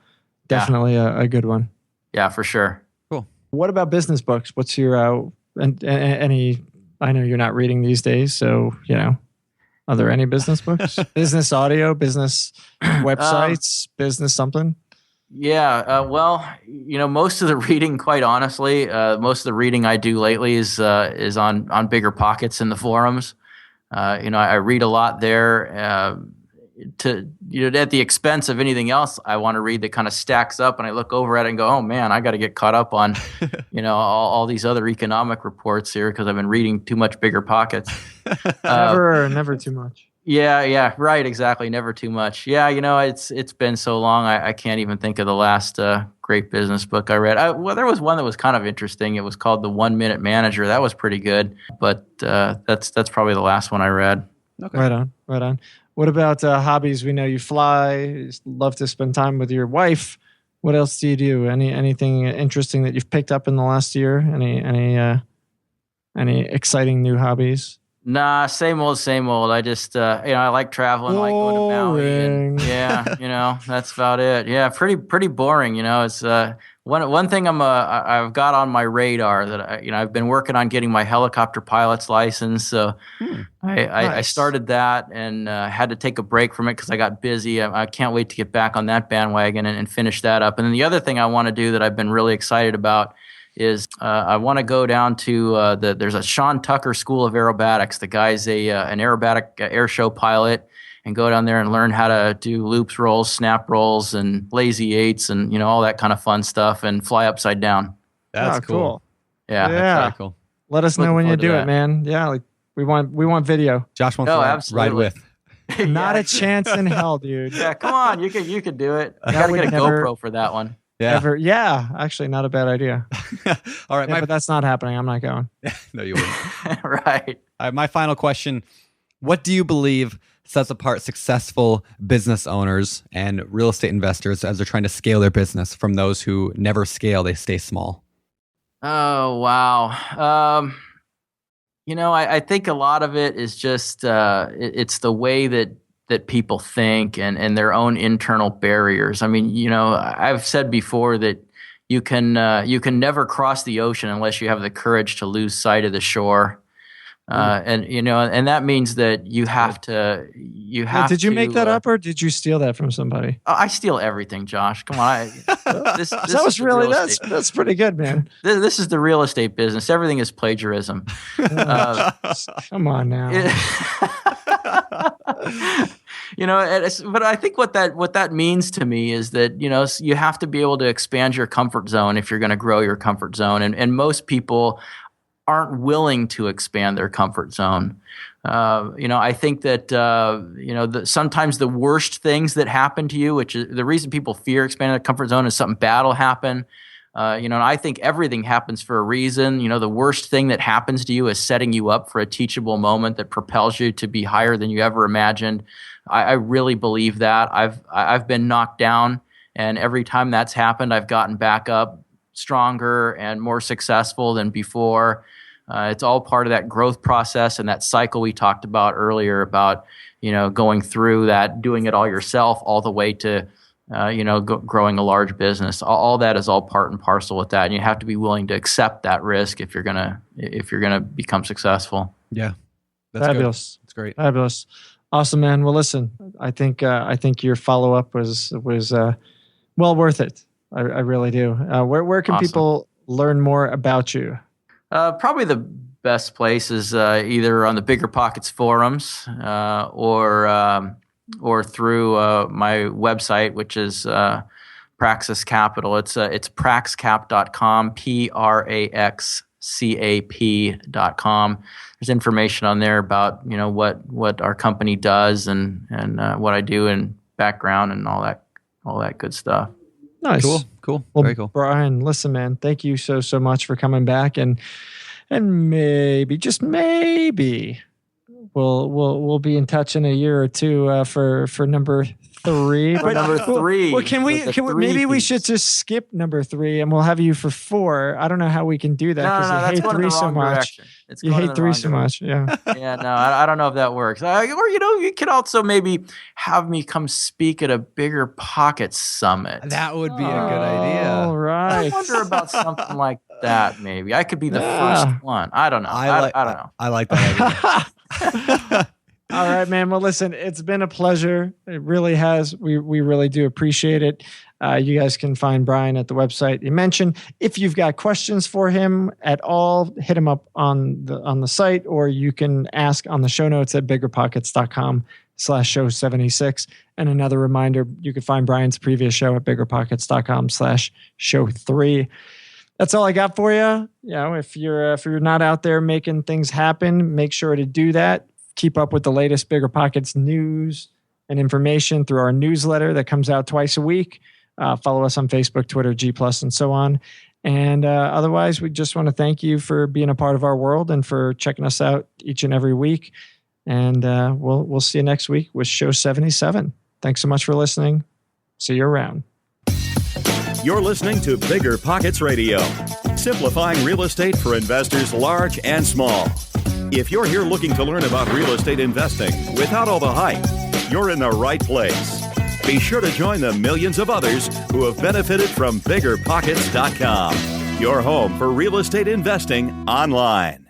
definitely a good one. Yeah, for sure. Cool. What about business books? What's your any? I know you're not reading these days, so are there any business books? Business audio, business websites, business something? Yeah. Well, most of the reading, quite honestly, most of the reading I do lately is on BiggerPockets in the forums. I read a lot there. At the expense of anything else I want to read that kind of stacks up, and I look over at it and go, oh man, I got to get caught up on, all these other economic reports here because I've been reading too much BiggerPockets. Never too much. Yeah, right, exactly. Never too much. Yeah, it's been so long, I can't even think of the last great business book I read. Well, there was one that was kind of interesting. It was called The 1 Minute Manager. That was pretty good, but that's probably the last one I read. Okay. Right on. What about hobbies? We know you fly. You love to spend time with your wife. What else do you do? Anything interesting that you've picked up in the last year? Any exciting new hobbies? Nah, same old. I just I like traveling, I like going to Maui, and that's about it. Yeah, pretty boring. It's one thing I've got on my radar that I've been working on getting my helicopter pilot's license. So I started that and had to take a break from it because I got busy. I can't wait to get back on that bandwagon and finish that up. And then the other thing I want to do that I've been really excited about is I want to go down to there's a Sean Tucker School of Aerobatics. The guy's an aerobatic air show pilot, and go down there and learn how to do loops, rolls, snap rolls, and lazy eights, and all that kind of fun stuff, and fly upside down. That's cool. Yeah, that's very cool. Let us know when you do it, man. Yeah, like we want video. Josh wants to ride with. Not a chance in hell, dude. Yeah, come on, you could do it. I gotta get a GoPro for that one. Yeah. Actually, not a bad idea. All right. But that's not happening. I'm not going. No, you wouldn't. Right. All right. My final question. What do you believe sets apart successful business owners and real estate investors as they're trying to scale their business from those who never scale, they stay small? Oh, wow. I think a lot of it is just it's the way that people think and their own internal barriers. I mean, I've said before that you can never cross the ocean unless you have the courage to lose sight of the shore. And that means that you have to. Did you make that up, or did you steal that from somebody? I steal everything, Josh. Come on, that's pretty good, man. This is the real estate business. Everything is plagiarism. Come on now. But I think what that means to me is that, you have to be able to expand your comfort zone if you're going to grow your comfort zone. And most people aren't willing to expand their comfort zone. I think that, sometimes the worst things that happen to you, which is the reason people fear expanding their comfort zone, is something bad will happen. And I think everything happens for a reason. The worst thing that happens to you is setting you up for a teachable moment that propels you to be higher than you ever imagined. I really believe that. I've been knocked down, and every time that's happened, I've gotten back up stronger and more successful than before. It's all part of that growth process and that cycle we talked about earlier about, going through that, doing it all yourself, all the way to growing a large business. All that is all part and parcel with that, and you have to be willing to accept that risk if you're gonna become successsul. Yeah, that's fabulous. Good. It's great. Fabulous, awesome, man. Well, listen, I think your follow up was well worth it. I really do. Where can people learn more about you? Probably the best place is either on the BiggerPockets forums or through my website, which is Praxis Capital. It's praxcap.com, praxcap.com. There's information on there about what our company does and what I do and background and all that good stuff. Nice, cool, well, very cool. Brian, listen, man, thank you so much for coming back, and maybe, just maybe, we'll be in touch in a year or two for number 3. But number 3. Well, can we maybe we should just skip number 3 and we'll have you for 4. I don't know how we can do that because you hate 3 so much. You hate 3 so much. Yeah. Yeah. No, I don't know if that works. Or you could also maybe have me come speak at a BiggerPockets summit. That would be a good idea. All right. I wonder about something like that. Maybe I could be the first one. I don't know. I don't know. I like that idea. All right, man. Well, listen, it's been a pleasure. It really has. We really do appreciate it. You guys can find Brian at the website you mentioned. If you've got questions for him at all, hit him up on the site, or you can ask on the show notes at biggerpockets.com/show76. And another reminder, you can find Brian's previous show at biggerpockets.com/show3. That's all I got for you. If you're not out there making things happen, make sure to do that. Keep up with the latest BiggerPockets news and information through our newsletter that comes out twice a week. Follow us on Facebook, Twitter, G+, and so on. And otherwise, we just want to thank you for being a part of our world and for checking us out each and every week. And we'll see you next week with Show 77. Thanks so much for listening. See you around. You're listening to BiggerPockets Radio, simplifying real estate for investors large and small. If you're here looking to learn about real estate investing without all the hype, you're in the right place. Be sure to join the millions of others who have benefited from BiggerPockets.com, your home for real estate investing online.